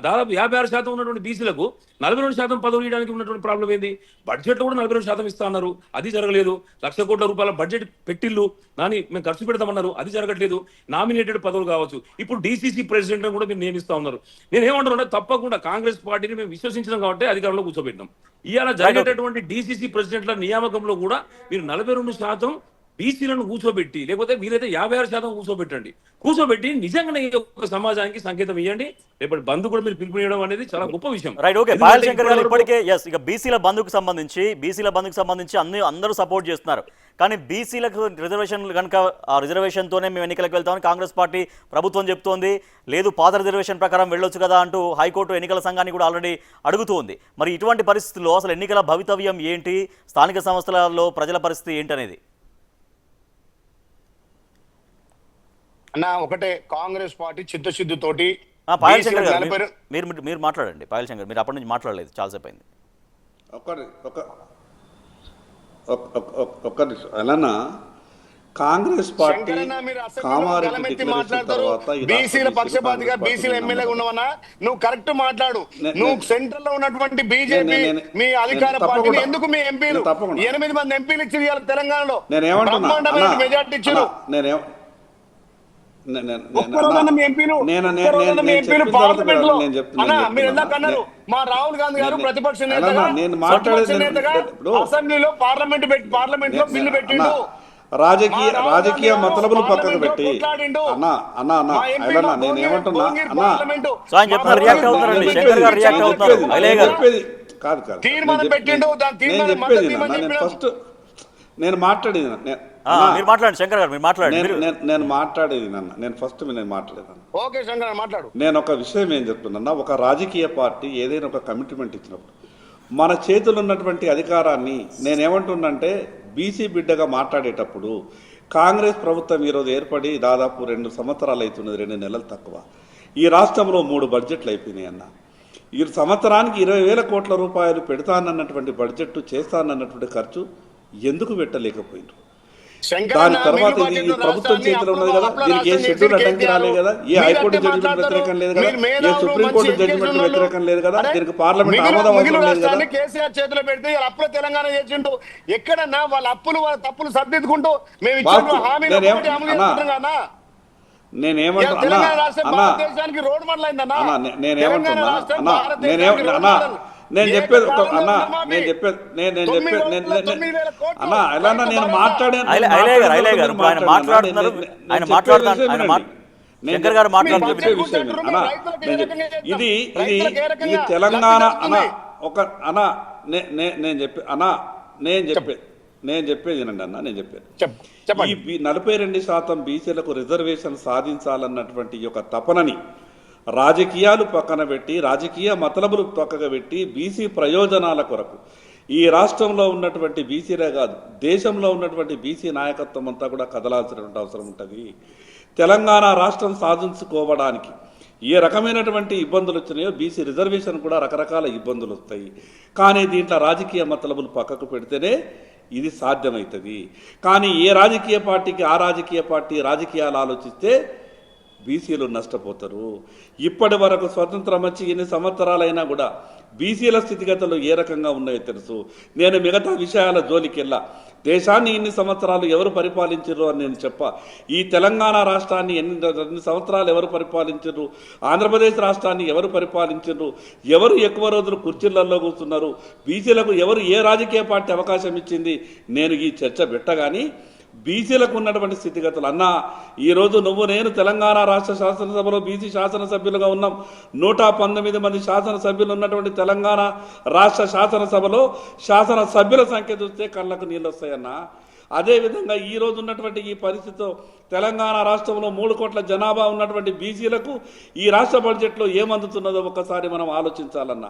దాదాపు 56% ఉన్నటువంటి బీసీలకు 42% పదవులు ఇవ్వడానికి ఉన్నటువంటి ప్రాబ్లం ఏంది? బడ్జెట్లో కూడా 42% ఇస్తా అన్నారు, అది జరగలేదు. 1,00,000 కోట్ల రూపాయల బడ్జెట్ పెట్టిల్లు, కానీ మేము ఖర్చు పెడతామన్నారు, అది జరగట్లేదు. నామినేటెడ్ పదవులు కావచ్చు, ఇప్పుడు డీసీసీ ప్రెసిడెంట్ కూడా మీరు నియమిస్తా ఉన్నారు. నేను ఏమంటున్నా, తప్పకుండా కాంగ్రెస్ పార్టీని మేము విశ్వసించడం కాబట్టి అధికారంలో కూర్చోబెట్టినాం. ఇవాళ జరిగేటటువంటి డీసీసీ ప్రెసిడెంట్ల నియామకంలో కూడా మీరు 42% బీసీలను కూర్చోబెట్టి, లేకపోతే మీరైతే 56% కూర్చోబెట్టి నిజంగానే ఒక సమాజానికి సంకేతం ఇవ్వండి. రేపటి బంధు కూడా మీరు పిలుపునియడం అనేది చాలా గొప్ప విషయం. Right, okay. పాయల్ శంకర్ గారు ఇప్పటికే ఇక బీసీల బంధుకు సంబంధించి అందరూ సపోర్ట్ చేస్తున్నారు. కానీ బీసీలకు రిజర్వేషన్లు కనుక ఆ రిజర్వేషన్తోనే మేము ఎన్నికలకు వెళ్తామని కాంగ్రెస్ పార్టీ ప్రభుత్వం చెప్తోంది. లేదు, పాత రిజర్వేషన్ ప్రకారం వెళ్ళొచ్చు కదా అంటూ హైకోర్టు ఎన్నికల సంఘాన్ని కూడా ఆల్రెడీ అడుగుతోంది. మరి ఇటువంటి పరిస్థితుల్లో అసలు ఎన్నికల భవితవ్యం ఏంటి, స్థానిక సంస్థలలో ప్రజల పరిస్థితి ఏంటి అనేది? అన్న ఒకటే, కాంగ్రెస్ పార్టీ చిత్తశుద్ధితోటి పాయల్ శంకర్ గారు మీరు మాట్లాడండి. పాయల్ శంకర్, మీరు అప్పటి నుంచి మాట్లాడలేదు, చాలాసేపు అయింది. ఒక్క నిమిషం. అలానా కాంగ్రెస్ పార్టీ బీసీల పక్షపాతిగా బీసీల ఎమ్మెల్యేగా ఉన్నవన్నా నువ్వు కరెక్ట్ మాట్లాడు. నువ్వు సెంట్రల్ లో ఉన్నటువంటి బీజేపీ మీ అధికార పార్టీని ఎందుకు మీ ఎంపీలు 8 మంది ఎంపీలు ఇచ్చి తెలంగాణలో బ్రహ్మాండమైన మెజార్టీ ఇచ్చారు. మా రాహుల్ గాంధీ గారు ప్రతిపక్ష నేతగా అసెంబ్లీలో పార్లమెంట్ లో బిల్లు పెట్టిండు. రాజకీయ మతలబులు పక్కకు పెట్టి తీర్మానం పెట్టిండు. ఫస్ట్ నేను మాట్లాడేది మీరు మాట్లాడండి శంకర్ గారు, మీరు మాట్లాడండి. నేను మాట్లాడేది నేను ఫస్ట్ మాట్లాడేదాన్ని. ఓకే శంకర్ మాట్లాడు. నేను ఒక విషయం ఏం చెప్తున్నా, ఒక రాజకీయ పార్టీ ఏదైనా ఒక కమిట్మెంట్ ఇచ్చినప్పుడు మన చేతులు ఉన్నటువంటి అధికారాన్ని నేనేమంటున్నంటే, బీసీ బిడ్డగా మాట్లాడేటప్పుడు కాంగ్రెస్ ప్రభుత్వం ఈరోజు ఏర్పడి దాదాపు 2 సంవత్సరాలు అవుతున్నది, 2 నెలలు తక్కువ. ఈ రాష్ట్రంలో 3 బడ్జెట్లు అయిపోయినాయి అన్న. ఈ సంవత్సరానికి 20,000 కోట్ల రూపాయలు పెడతానన్నటువంటి బడ్జెట్, చేస్తానన్నటువంటి ఖర్చు ఎందుకు పెట్టలేకపోయింది? దాని తర్వాత ఇది ప్రభుత్వం చేతిలో ఉన్నది కదా, దీనికి ఏ షెడ్యూల్ అడ్డంకి రాలేదు కదా, ఏ హైకోర్టు జడ్జిమెంట్ వ్యతిరేకం లేదు కదా, ఏ సుప్రీంకోర్టు జడ్జిమెంట్ వ్యతిరేకం లేదు కదా, దీనికి పార్లమెంట్ ఆమోదం అవసరం లేదు కదా. కేసీఆర్ చేతిలో పెడితే అప్పుల తెలంగాణ చేసిండు. ఎక్కడన్నా వాళ్ళ తప్పులు సర్దిద్దుకుంటూ మేము నేను చెప్పేది అన్నా, నేను మాట్లాడాను. ఇది తెలంగాణ నేను చెప్పేది వినండి అన్న, నేను చెప్పేది ఈ 42% బీసీలకు రిజర్వేషన్ సాధించాలన్నటువంటి యొక్క తపనని రాజకీయాలు పక్కన పెట్టి, రాజకీయ మతలబులు పక్కన పెట్టి, బీసీ ప్రయోజనాల కొరకు ఈ రాష్ట్రంలో ఉన్నటువంటి బీసీలే కాదు, దేశంలో ఉన్నటువంటి బీసీ నాయకత్వం అంతా కూడా కదలాల్సినటువంటి అవసరం ఉంటుంది. తెలంగాణ రాష్ట్రం సాధించుకోవడానికి ఏ రకమైనటువంటి ఇబ్బందులు వచ్చినాయో బీసీ రిజర్వేషన్ కూడా రకరకాల ఇబ్బందులు వస్తాయి. కానీ దీంట్లో రాజకీయ మతలబులు పక్కకు పెడితేనే ఇది సాధ్యమవుతుంది. కానీ ఏ రాజకీయ పార్టీకి ఆ రాజకీయ పార్టీ రాజకీయాలు ఆలోచిస్తే బీసీలు నష్టపోతారు. ఇప్పటి వరకు స్వతంత్రం వచ్చి ఎన్ని సంవత్సరాలైనా కూడా బీసీల స్థితిగతులు ఏ రకంగా ఉన్నాయో తెలుసు. నేను మిగతా విషయాల జోలికెళ్ళా. దేశాన్ని ఇన్ని సంవత్సరాలు ఎవరు పరిపాలించారు అని నేను చెప్పా. ఈ తెలంగాణ రాష్ట్రాన్ని ఎన్ని సంవత్సరాలు ఎవరు పరిపాలించారు, ఆంధ్రప్రదేశ్ రాష్ట్రాన్ని ఎవరు పరిపాలించారు, ఎవరు ఎక్కువ రోజులు కుర్చీలలో కూర్చున్నారు, బీసీలకు ఎవరు ఏ రాజకీయ పార్టీ అవకాశం ఇచ్చింది, నేను ఈ చర్చ పెట్టగాని బీసీలకు ఉన్నటువంటి స్థితిగతులు అన్నా. ఈరోజు నేను తెలంగాణ రాష్ట్ర శాసనసభలో బీసీ శాసనసభ్యులుగా ఉన్నాం. 119 మంది శాసనసభ్యులు ఉన్నటువంటి తెలంగాణ రాష్ట్ర శాసనసభలో శాసనసభ్యుల సంఖ్య చూస్తే కళ్ళకు నీళ్ళు వస్తాయన్నా. అదేవిధంగా ఈ రోజు ఉన్నటువంటి ఈ పరిస్థితితో తెలంగాణ రాష్ట్రంలో 3 కోట్ల జనాభా ఉన్నటువంటి బీసీలకు ఈ రాష్ట్ర బడ్జెట్లో ఏమందుతున్నదో ఒక్కసారి మనం ఆలోచించాలన్నా.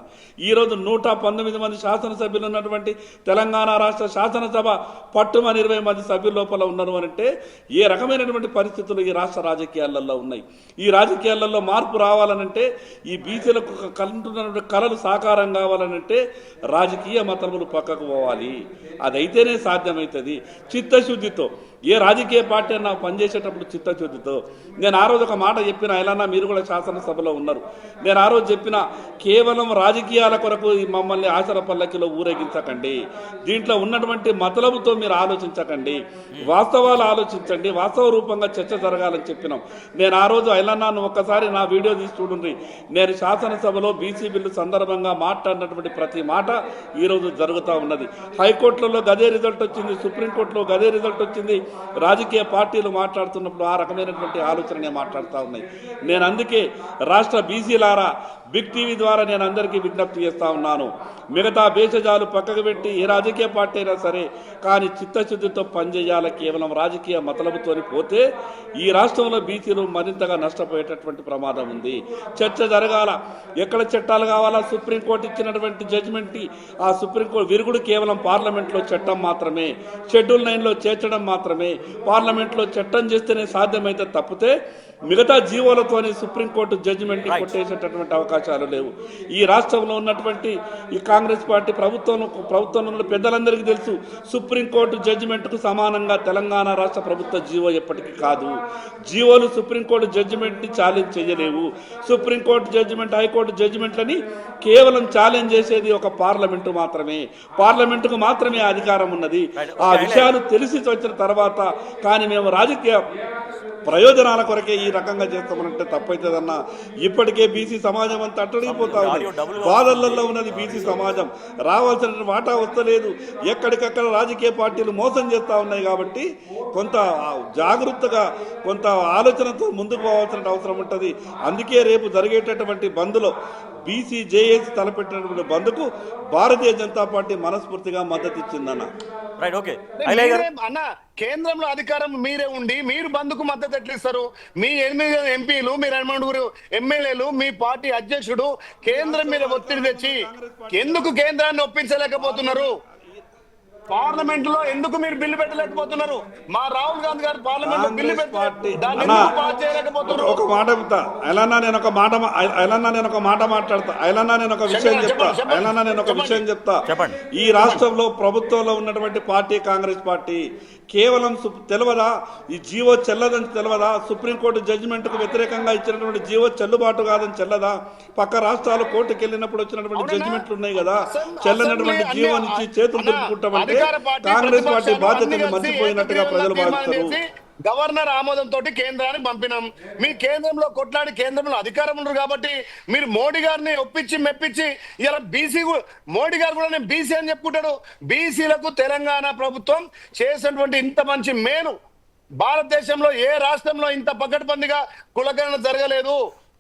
ఈరోజు 119 మంది శాసనసభ్యులు ఉన్నటువంటి తెలంగాణ రాష్ట్ర శాసనసభ పట్టుమని 20 మంది సభ్యుల లోపల ఉన్నారు అంటే ఏ రకమైనటువంటి పరిస్థితులు ఈ రాష్ట్ర రాజకీయాలలో ఉన్నాయి. ఈ రాజకీయాలలో మార్పు రావాలనంటే, ఈ బీసీలకు కంటున్నటువంటి కళలు సాకారం కావాలనంటే రాజకీయ మతములు పక్కకు పోవాలి. అదైతేనే సాధ్యమవుతుంది. చిత్తశుద్ధితో ఏ రాజకీయ పార్టీ అన్నా పనిచేసేటప్పుడు చిత్తశుద్ధితో. నేను ఆ రోజు ఒక మాట చెప్పిన, ఎలానా మీరు కూడా శాసనసభలో ఉన్నారు, నేను ఆ రోజు చెప్పిన, కేవలం రాజకీయాల కొరకు మమ్మల్ని ఆశల పల్లకిలో ఊరేగించకండి, దీంట్లో ఉన్నటువంటి మతలబుతో మీరు ఆలోచించకండి, వాస్తవాలు ఆలోచించండి, వాస్తవ రూపంగా చర్చ జరగాలని చెప్పినాం. నేను ఆ రోజు ఎలాన్నాను ఒక్కసారి నా వీడియో తీసి చూడండి, నేను శాసనసభలో బీసీ బిల్లు సందర్భంగా మాట్లాడినటువంటి ప్రతి మాట ఈరోజు జరుగుతూ ఉన్నది. హైకోర్టులలో గదే రిజల్ట్ వచ్చింది, సుప్రీంకోర్టులో గదే రిజల్ట్ వచ్చింది. రాజకీయ పార్టీలు మాట్లాడుతున్నప్పుడు ఆ రకమైనటువంటి ఆలోచననే మాట్లాడుతూ ఉన్నాయి. నేను అందుకే రాష్ట్ర బీసీలారా బిగ్ టీవీ ద్వారా నేను అందరికీ విజ్ఞప్తి చేస్తూ ఉన్నాను, మిగతా భేషజాలు పక్కకు పెట్టి ఏ రాజకీయ పార్టీ అయినా సరే కానీ చిత్తశుద్ధితో పనిచేయాలి. కేవలం రాజకీయ మతలబుతో పోతే ఈ రాష్ట్రంలో బీసీలు మరింతగా నష్టపోయేటటువంటి ప్రమాదం ఉంది. చర్చ జరగాల, ఎక్కడ చట్టాలు కావాలా, సుప్రీంకోర్టు ఇచ్చినటువంటి జడ్జిమెంట్, ఆ సుప్రీంకోర్టు విరుగుడు కేవలం పార్లమెంట్లో చట్టం మాత్రమే, షెడ్యూల్ 9లో చేర్చడం మాత్రమే, పార్లమెంట్లో చట్టం చేస్తేనే సాధ్యమైతే తప్పితే మిగతా జీవోలతోనే సుప్రీంకోర్టు జడ్జిమెంట్ కొట్టేసేటటువంటి అవకాశాలు లేవు. ఈ రాష్ట్రంలో ఉన్నటువంటి ఈ కాంగ్రెస్ పార్టీ ప్రభుత్వంలో పెద్దలందరికీ తెలుసు, సుప్రీంకోర్టు జడ్జిమెంట్కు సమానంగా తెలంగాణ రాష్ట్ర ప్రభుత్వ జీవో ఎప్పటికీ కాదు. జీవోలు సుప్రీంకోర్టు జడ్జిమెంట్ని ఛాలెంజ్ చేయలేవు. సుప్రీంకోర్టు జడ్జిమెంట్, హైకోర్టు జడ్జిమెంట్లని కేవలం ఛాలెంజ్ చేసేది ఒక పార్లమెంటు మాత్రమే, పార్లమెంటుకు మాత్రమే అధికారం ఉన్నది. ఆ విషయాలు తెలిసి వచ్చిన తర్వాత కానీ మేము రాజకీయ ప్రయోజనాల కొరకే ఈ రకంగా చేస్తామనంటే తప్పైతుందన్నా. ఇప్పటికే బీసీ సమాజం అంతా అట్టడిగిపోతా ఉంది, బాధల్లో ఉన్నది బీసీ సమాజం, రావాల్సిన వాటా వస్తలేదు, ఎక్కడికక్కడ రాజకీయ పార్టీలు మోసం చేస్తూ ఉన్నాయి. కాబట్టి కొంత జాగృతగా కొంత ఆలోచనతో ముందుకు పోవాల్సిన అవసరం ఉంటుంది. అందుకే రేపు జరిగేటటువంటి బంద్లో బీసీ జేఏసీ తలపెట్టినటువంటి బంద్కు భారతీయ జనతా పార్టీ మనస్ఫూర్తిగా మద్దతు ఇచ్చిందన్న. Right, okay. అన్న, కేంద్రంలో అధికారం మీరే ఉండి మీరు బంద్కు మద్దతు ఎట్లా ఇస్తారు? మీ 8 ఎంపీలు, మీరు 8 ఎమ్మెల్యేలు, మీ పార్టీ అధ్యక్షుడు కేంద్రం మీద ఒత్తిడి తెచ్చి ఎందుకు కేంద్రాన్ని ఒప్పించలేకపోతున్నారు? పార్లమెంట్ లో ఎందుకు మీరు బిల్లు పెట్టలేకపోతున్నారు? మా రాహుల్ గాంధీ గారు పార్లమెంట్ లో బిల్లు పెట్టి దాన్ని పాస్ చేయలేకపోతున్నారు. ఒక మాట చెప్తా అయిలన్నా, నేను ఒక మాట మాట్లాడతా అయిలన్నా, నేను ఒక విషయం చెప్తా చెప్పండి. ఈ రాష్ట్రంలో ప్రభుత్వంలో ఉన్నటువంటి పార్టీ కాంగ్రెస్ పార్టీ కేవలం తెలియదా, ఈ జీవో చెల్లదని తెలియదా, సుప్రీంకోర్టు జడ్జిమెంట్ కు వ్యతిరేకంగా ఇచ్చినటువంటి జీవో చెల్లుబాటు కాదని చెల్లదా, పక్క రాష్ట్రాలు కోర్టుకు వెళ్ళినప్పుడు వచ్చినటువంటి జడ్జిమెంట్లు ఉన్నాయి కదా, చెల్లనటువంటి జీవోనిచ్చి చేతులు దులుపుకుంటామంటే కాంగ్రెస్ పార్టీ బాధ్యతను మర్చిపోయినట్టుగా ప్రజలు భావిస్తారు. గవర్నర్ ఆమోదంతో కేంద్రానికి పంపినాం. మీ కేంద్రంలో కొట్లాడి కేంద్రంలో అధికారం ఉండరు కాబట్టి మీరు మోడీ గారిని ఒప్పించి మెప్పించి ఇలా బీసీ, మోడీ గారు కూడా నేను బీసీ అని చెప్పుకుంటాడు. బీసీలకు తెలంగాణ ప్రభుత్వం చేసినటువంటి ఇంత మంచి మేలు భారతదేశంలో ఏ రాష్ట్రంలో ఇంత పకడ్బందీగా కులగణన జరగలేదు.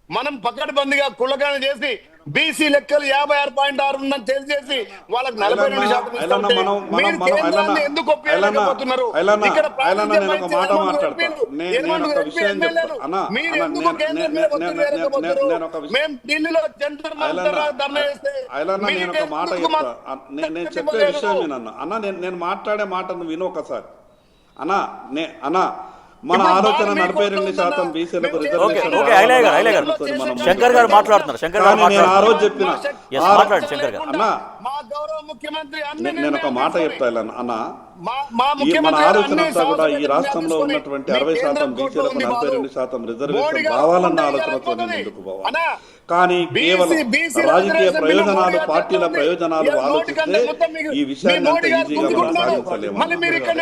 మనం పకడ్బందీగా కులగణన చేసి బీసీ లెక్కలు 56.6 ఉందని తెలియజేసి వాళ్ళకి 42% ఎందుకు ఒప్పించలేకపోతున్నారు? ఇక్కడ మేము ఢిల్లీలో జంతర్ మంతర్ ధర్నా చేస్తే నేను చెప్పే విషయం వినన్నా, నేను మాట్లాడే మాట నువ్వు విను ఒకసారి అన్నా. మన ఆలోచన 42% బీసీలకు రిజర్వేషన్. శంకర్ గారు మాట్లాడుతున్నారు. శంకర్ గారు నేను ఆ రోజు చెప్పిన అన్నా, నేను ఒక మాట చెప్తా అన్నా, మన ఆలోచన అంతా కూడా ఈ రాష్ట్రంలో ఉన్నటువంటి 60% బీసీలకు 42% రిజర్వేషన్ కావాలన్న ఆలోచనతో ముందుకు పోవాలి. కానీ కేవలం రాజకీయ ప్రయోజనాలు, పార్టీల ప్రయోజనాలు ఆలోచిస్తే ఈ విషయాన్ని అంత ఈజీగా మనం సాధించలేము.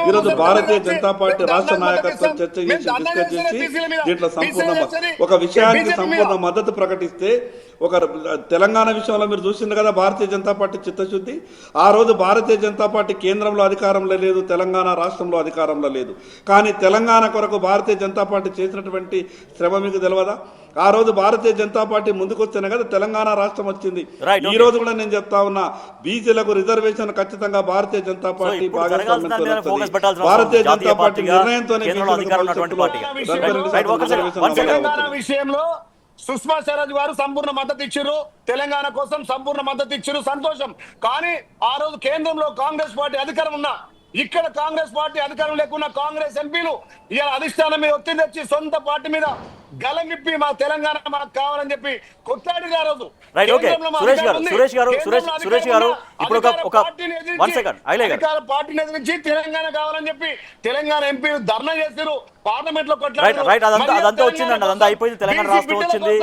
ఈరోజు భారతీయ జనతా పార్టీ రాష్ట్ర నాయకత్వం చర్చ చేసి డిస్కస్ చేసి దీంట్లో ఒక విషయానికి సంపూర్ణ మద్దతు ప్రకటిస్తే, ఒక తెలంగాణ విషయంలో మీరు చూసింది కదా భారతీయ జనతా పార్టీ చిత్తశుద్ధి. ఆ రోజు భారతీయ జనతా పార్టీ కేంద్రంలో అధికారంలో లేదు, తెలంగాణ రాష్ట్రంలో అధికారంలో లేదు. కానీ తెలంగాణ కొరకు భారతీయ జనతా పార్టీ చేసినటువంటి శ్రమ మీకు తెలియదా? ఆ రోజు భారతీయ జనతా పార్టీ ముందుకు వస్తేనే కదా తెలంగాణ రాష్ట్రం వచ్చింది. ఈ రోజు కూడా నేను చెప్తా ఉన్నా, బీసీలకు రిజర్వేషన్ ఖచ్చితంగా భారతీయ జనతా పార్టీ భారతీయ జనతా పార్టీ నిర్ణయంతోనే విషయంలో సుష్మా స్వరాజ్ గారు సంపూర్ణ మద్దతు ఇచ్చారు, తెలంగాణ కోసం సంపూర్ణ మద్దతు ఇచ్చారు, సంతోషం. కానీ ఆ రోజు కేంద్రంలో కాంగ్రెస్ పార్టీ అధికారం ఉన్నా ఇక్కడ కాంగ్రెస్ పార్టీ అధికారం లేకున్న కాంగ్రెస్ ఎంపీలు ఇలా అధిష్టానం మీద ఒత్తిడి తెచ్చి సొంత పార్టీ మీద గలమిప్పి మా తెలంగాణ మనకు కావాలని చెప్పి కొట్లాడిన ఆ రోజు రైట్ ఓకే సురేష్ గారు ఇప్పుడు ఒక 1 సెకండ్ అధికార పార్టీని ఎదిరించి తెలంగాణ కావాలని చెప్పి తెలంగాణ ఎంపీలు ధర్నా చేశారు, పార్లమెంట్ లో కొట్లాడారు. రైట్ అదంతా వచ్చిందండి, అదంతా అయిపోయింది, తెలంగాణ రాష్ట్రం వచ్చింది.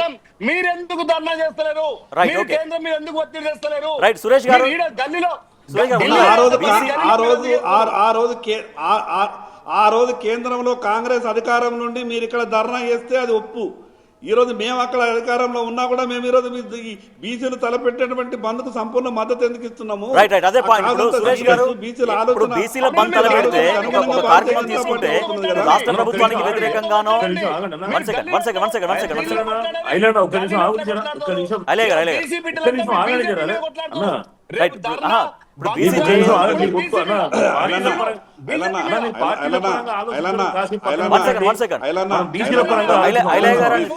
మీరెందుకు ధర్నా చేస్తలేరు? రైట్ ఓకే కేంద్రం మీద ఎందుకు ఒత్తిడి చేస్తలేరు? రైట్ సురేష్ గారు గల్లీలో ఆ రోజు కేంద్రంలో కాంగ్రెస్ అధికారం నుండి మీరు ఇక్కడ ధర్నా చేస్తే అది ఒప్పు. ఈ రోజు మేము అక్కడ అధికారంలో ఉన్నా కూడా మేము ఈ రోజు బీసీలు తలపెట్టేటువంటి బంద్కు సంపూర్ణ మద్దతు ఎందుకు ఇస్తున్నాము? రైట్ అదే పాయింట్. ఇప్పుడు సురేష్ గారు ఇప్పుడు బీసీల బంద్ తలపెడితే ఒక కార్యక్రమం తీసుకుంటే రాష్ట్ర ప్రభుత్వానికి వ్యతిరేకంగానో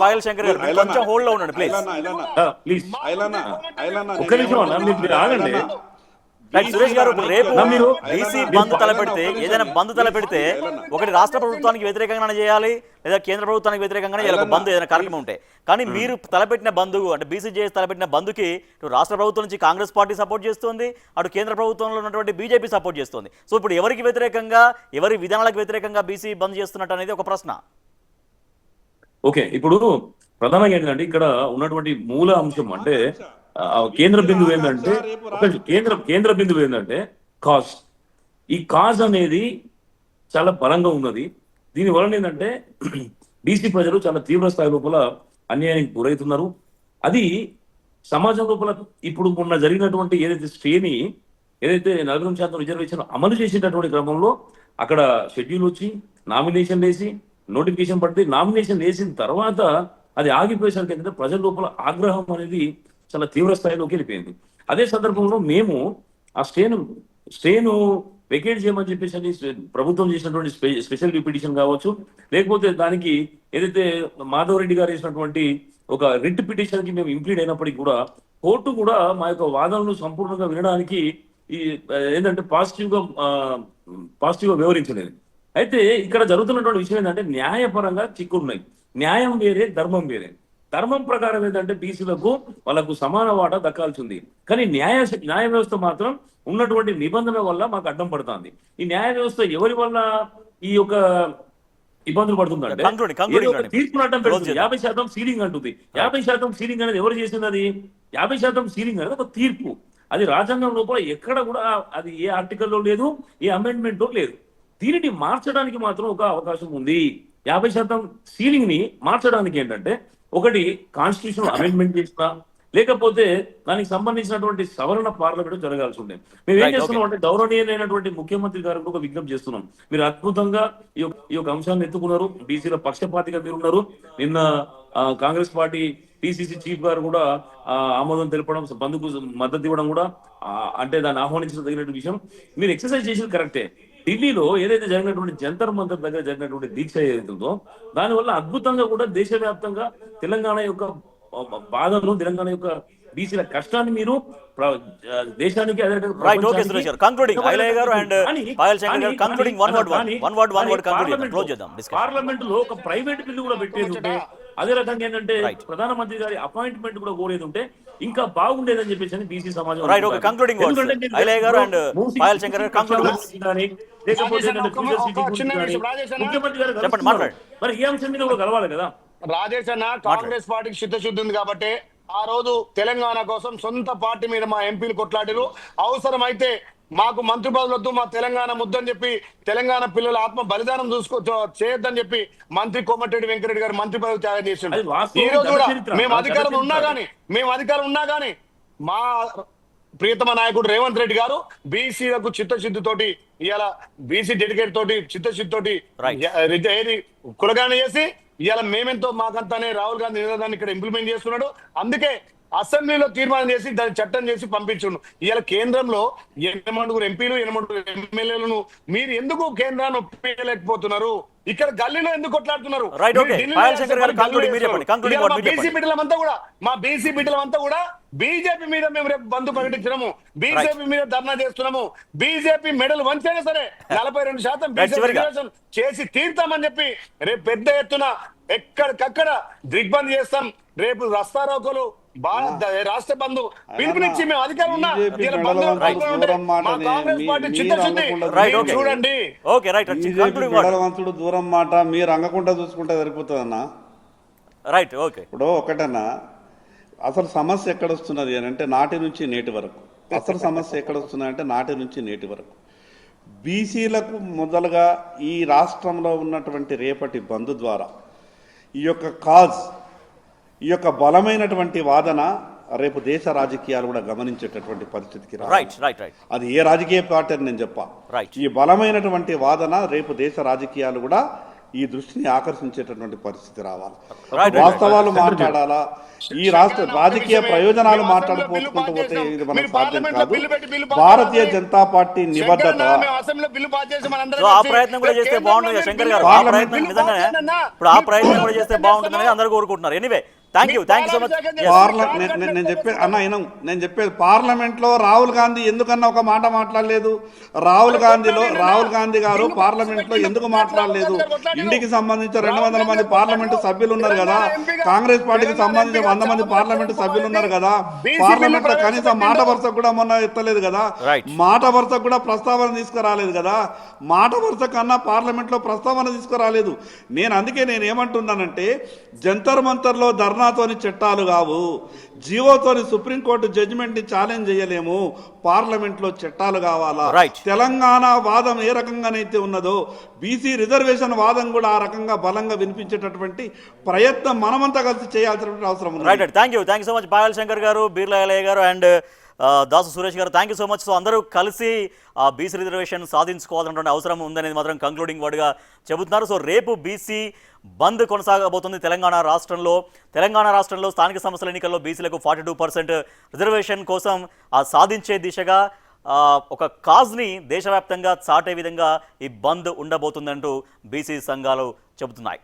పాయల్ శంకర్ గారు కొంచెం హోల్డ్ లో ఉండండి ప్లీజ్. సురేష్ గారు రేపు బీసీ బంద్ తలపెడితే ఏదైనా బంద్ తలపెడితే ఒకటి రాష్ట్ర ప్రభుత్వానికి వ్యతిరేకంగానే చేయాలి, లేదా కేంద్ర ప్రభుత్వానికి వ్యతిరేకంగానే చేయాలి, ఒక బంద్ ఏదైనా కార్యక్రమం ఉంటే. కానీ మీరు తలపెట్టిన బంధువు అంటే బీసీజేఎస్ తలపెట్టిన బంధుకి రాష్ట్ర ప్రభుత్వం నుంచి కాంగ్రెస్ పార్టీ సపోర్ట్ చేస్తుంది, అటు కేంద్ర ప్రభుత్వంలో ఉన్నటువంటి బీజేపీ సపోర్ట్ చేస్తుంది. సో ఇప్పుడు ఎవరికి వ్యతిరేకంగా, ఎవరి విధానాలకు వ్యతిరేకంగా బీసీ బంద్ చేస్తున్నట్టు అనేది ఒక ప్రశ్న. ఓకే, ఇప్పుడు ప్రధానంగా ఏంటంటే ఇక్కడ ఉన్నటువంటి మూల అంశం అంటే కేంద్ర బిందువు ఏంటంటే కేంద్ర బిందువు ఏంటంటే కాజ్. ఈ కాజ్ అనేది చాలా బలంగా ఉన్నది. దీని వలన ఏంటంటే బీసీ ప్రజలు చాలా తీవ్ర స్థాయి లోపల అన్యాయానికి గురవుతున్నారు. అది సమాజం లోపల ఇప్పుడు మొన్న జరిగినటువంటి ఏదైతే 40% రిజర్వేషన్ అమలు చేసేటటువంటి క్రమంలో అక్కడ షెడ్యూల్ వచ్చి నామినేషన్ వేసి నోటిఫికేషన్ పడితే నామినేషన్ వేసిన తర్వాత అది ఆగిపోయేసరికి ఏంటంటే ప్రజల లోపల ఆగ్రహం అనేది చాలా తీవ్ర స్థాయిలోకి వెళ్ళిపోయింది. అదే సందర్భంలో మేము ఆ స్టేను వెకేట్ చేయమని చెప్పేసి ప్రభుత్వం చేసినటువంటి స్పెషల్ పిటిషన్ కావచ్చు, లేకపోతే దానికి ఏదైతే మాధవ్ రెడ్డి గారు చేసినటువంటి ఒక రిట్ పిటిషన్ కి మేము ఇంప్లీడ్ అయినప్పటికీ కూడా కోర్టు కూడా మా యొక్క వాదనలు సంపూర్ణంగా వినడానికి ఈ ఏంటంటే పాజిటివ్ గా వివరించలేదు. అయితే ఇక్కడ జరుగుతున్నటువంటి విషయం ఏంటంటే న్యాయపరంగా చిక్కులున్నాయి. న్యాయం వేరే, ధర్మం వేరే. ధర్మం ప్రకారం ఏంటంటే బీసీలకు వాళ్ళకు సమాన వాటా దక్కాల్సింది. కానీ న్యాయ వ్యవస్థ మాత్రం ఉన్నటువంటి నిబంధన వల్ల మాకు అడ్డం పడుతుంది. ఈ న్యాయ వ్యవస్థ ఎవరి వల్ల ఈ యొక్క ఇబ్బందులు పడుతుందంటే తీర్పును అడ్డం పెడుతుంది. 50% సీలింగ్ అంటుంది. 50% సీలింగ్ అనేది ఎవరు చేసింది? అది 50% సీలింగ్ అనేది ఒక తీర్పు. అది రాజ్యాంగం లోపల ఎక్కడ కూడా అది ఏ ఆర్టికల్లో లేదు, ఏ అమెండ్మెంట్ లేదు. దీనిని మార్చడానికి మాత్రం ఒక అవకాశం ఉంది. 50% సీలింగ్ ని మార్చడానికి ఏంటంటే ఒకటి కాన్స్టిట్యూషన్ అమెండ్మెంట్ చేసినా, లేకపోతే దానికి సంబంధించినటువంటి సవరణ పార్లమెంట్ జరగాల్సి ఉంది. మేము ఏం చేస్తున్నాం అంటే గౌరవనీయులైనటువంటి ముఖ్యమంత్రి గారికి ఒక విజ్ఞప్తి చేస్తున్నాం. మీరు అద్భుతంగా ఈ యొక్క అంశాన్ని ఎత్తుకున్నారు, బీసీల పక్షపాతిగా మీరు ఉన్నారు. నిన్న కాంగ్రెస్ పార్టీ పిసిసి చీఫ్ గారు కూడా ఆమోదం తెలపడం, బంధుకు మద్దతు ఇవ్వడం కూడా అంటే దాన్ని ఆహ్వానించదగిన విషయం. మీరు ఎక్సర్సైజ్ చేసేది కరెక్టే. ఢిల్లీలో ఏదైతే జరిగినటువంటి జంతర్ మంతర్ దగ్గర జరిగినటువంటి దీక్ష ఏదైతుందో దానివల్ల అద్భుతంగా కూడా దేశవ్యాప్తంగా తెలంగాణ యొక్క బాధను, తెలంగాణ యొక్క బీసీల కష్టాన్ని మీరు దేశానికి పార్లమెంట్ లో ఒక ప్రైవేట్ బిల్లు కూడా పెట్టేది ఉంటే, అదే రకంగా ఏంటంటే ప్రధానమంత్రి గారి అపాయింట్మెంట్ కూడా కోరేది ఉంటే ఇంకా బాగుండేదని చెప్పేసి బీసీ సమాజం. ముఖ్యమంత్రి గారు మరి ఈ అంశం మీద కూడా కలవాలి కదా. రాజేష్ అన్న, కాంగ్రెస్ పార్టీకి చిత్తశుద్ధి ఉంది కాబట్టి ఆ రోజు తెలంగాణ కోసం సొంత పార్టీ మీద మా ఎంపీలు కొట్లాడారు. అవసరమైతే మాకు మంత్రి పదవులొద్దు, మా తెలంగాణ ముద్దని చెప్పి తెలంగాణ పిల్లల ఆత్మ బలిదానం చేయొద్దని చెప్పి మంత్రి కోమటిరెడ్డి వెంకరెడ్డి గారు మంత్రి పదవి త్యాగం చేసిండు. ఈ రోజు కూడా మేము అధికారం ఉన్నా గానీ మా ప్రియతమ నాయకుడు రేవంత్ రెడ్డి గారు బీసీలకు చిత్తశుద్ధితోటి ఇవాళ బీసీ డెడికేట్ తోటి చిత్తశుద్ధితోటి ఏది కులగాన చేసి ఇవాళ మేమెంతో మాకంతానే రాహుల్ గాంధీ నినాదాన్ని ఇక్కడ ఇంప్లిమెంట్ చేస్తున్నాడు. అందుకే అసెంబ్లీలో తీర్మానం చేసి దాన్ని చట్టం చేసి పంపించుండు. ఇవాళ కేంద్రంలో 8 ఎంపీలు 8 ఎమ్మెల్యేలను మీరు ఎందుకు కేంద్రాన్ని ఒప్పించలేకపోతున్నారు? ఇక్కడ గల్లీలో ఎందుకు కొట్లాడుతున్నారు? మా బీసీ బిడ్డలమంతా కూడా బీజేపీ మీద మేము రేపు బంధు ప్రకటించినాము, బీజేపీ మీద ధర్నా చేస్తున్నాము, బీజేపీ మెడల్ వంచైనా సరే 42% బీసీ చివరిగా. రిజర్వేషన్ చేసి తీర్తామని చెప్పి రేపు పెద్ద ఎత్తున ఎక్కడికక్కడ దిగ్బంద్ చేస్తాం. రేపు రస్తారోకోలు రాష్ట్ర బంధు పిలుపునిచ్చి మేము అధికారం ఉన్నా బీజేపీ ఇలా మెడల్ బంధు వంచుడు దూరం మా మాటనే. కాంగ్రెస్ పార్టీ మీరు చిత్తశుద్ధి అనకుండా రైట్, మీరు ఓకే. చూడండి. ఓకే రైట్ బీజేపీ మెడలవంతుడు దూరం మాట మీరు అంగకుండా చూసుకుంటే సరిపోతుందన్నా. రైట్ ఓకే ఇప్పుడు ఒకటన్నా, అసలు సమస్య ఎక్కడ వస్తున్నది అని అంటే నాటి నుంచి నేటి వరకు. అసలు సమస్య ఎక్కడ వస్తున్నది అంటే నాటి నుంచి నేటి వరకు బీసీలకు మొదలుగా ఈ రాష్ట్రంలో ఉన్నటువంటి రేపటి బంధు ద్వారా ఈ యొక్క కాజ్, ఈ యొక్క బలమైనటువంటి వాదన రేపు దేశ రాజకీయాలు కూడా గమనించేటటువంటి పరిస్థితికి రావాలి. రైట్ రైట్ రైట్ అది ఏ రాజకీయ పార్టీ అని నేను చెప్పా. రైట్ ఈ బలమైనటువంటి వాదన రేపు దేశ రాజకీయాలు కూడా ఈ దృష్టిని ఆకర్షించేటటువంటి పరిస్థితి రావాలి. Right, right, వాస్తవాలు మాట్లాడాలా, ఈ రాష్ట్ర రాజకీయ ప్రయోజనాలు మాట్లాడుకుంటూ పోతే ఇది మనకు సాధ్యం కాదు. భారతీయ జనతా పార్టీ నిబద్ధత సో ఆ ప్రయత్నం కూడా చేస్తే బాగుంటుంది కదా శంకర్ గారు, ఆ ప్రయత్నం నిజంగానే ఇప్పుడు ఆ ప్రయత్నం కూడా చేస్తే బాగుంటుందని అందరూ కోరుకుంటున్నారు. Anyway thank you so much. నేను చెప్పేది పార్లమెంట్ లో రాహుల్ గాంధీ ఎందుకన్నా ఒక మాట మాట్లాడలేదు? రాహుల్ గాంధీ గారు పార్లమెంట్ లో ఎందుకు మాట్లాడలేదు? ఇండికి సంబంధించిన 200 మంది పార్లమెంటు సభ్యులు ఉన్నారు కదా, కాంగ్రెస్ పార్టీకి సంబంధించిన 100 మంది పార్లమెంటు సభ్యులు ఉన్నారు కదా, పార్లమెంట్ లో కనీసం మాట వరుసకు కూడా మొన్న ఎత్తలేదు కదా, మాట వరుసకు కూడా ప్రస్తావన తీసుకురాలేదు కదా, మాట వరుస కన్నా పార్లమెంట్ లో ప్రస్తావన తీసుకురాలేదు. అందుకే నేను ఏమంటున్నానంటే, జంతర్ మంతర్ లో ధర్నాతోని చట్టాలు కావు, జీవోతోని సుప్రీంకోర్టు జడ్జిమెంట్ ని ఛాలెంజ్ చేయలేము, పార్లమెంట్ లో చట్టాలు కావాలా. తెలంగాణ వాదం ఏ రకంగానైతే ఉన్నదో బీసీ రిజర్వేషన్ వాదం కూడా ఆ రకంగా బలంగా వినిపించేటటువంటి ప్రయత్నం మనమంతా కలిసి చేయాల్సినటువంటి అవసరం ఉంది. Right thank you so much Payal Shankar గారు, బీర్లా ఎలయ్య గారు అండ్ దాసు సురేష్ గారు, thank you so much. So అందరూ కలిసి బీసీ రిజర్వేషన్ సాధించుకోవాల్సినటువంటి అవసరం ఉందనేది మాత్రం కంక్లూడింగ్ వర్డ్గా చెబుతున్నారు. సో రేపు బీసీ బంద్ కొనసాగబోతుంది తెలంగాణ రాష్ట్రంలో స్థానిక సంస్థల ఎన్నికల్లో బీసీలకు 42% రిజర్వేషన్ కోసం సాధించే దిశగా ఒక కాజ్ని దేశవ్యాప్తంగా చాటే విధంగా ఈ బంద్ ఉండబోతుందంటూ బీసీ సంఘాలు చెబుతున్నాయి.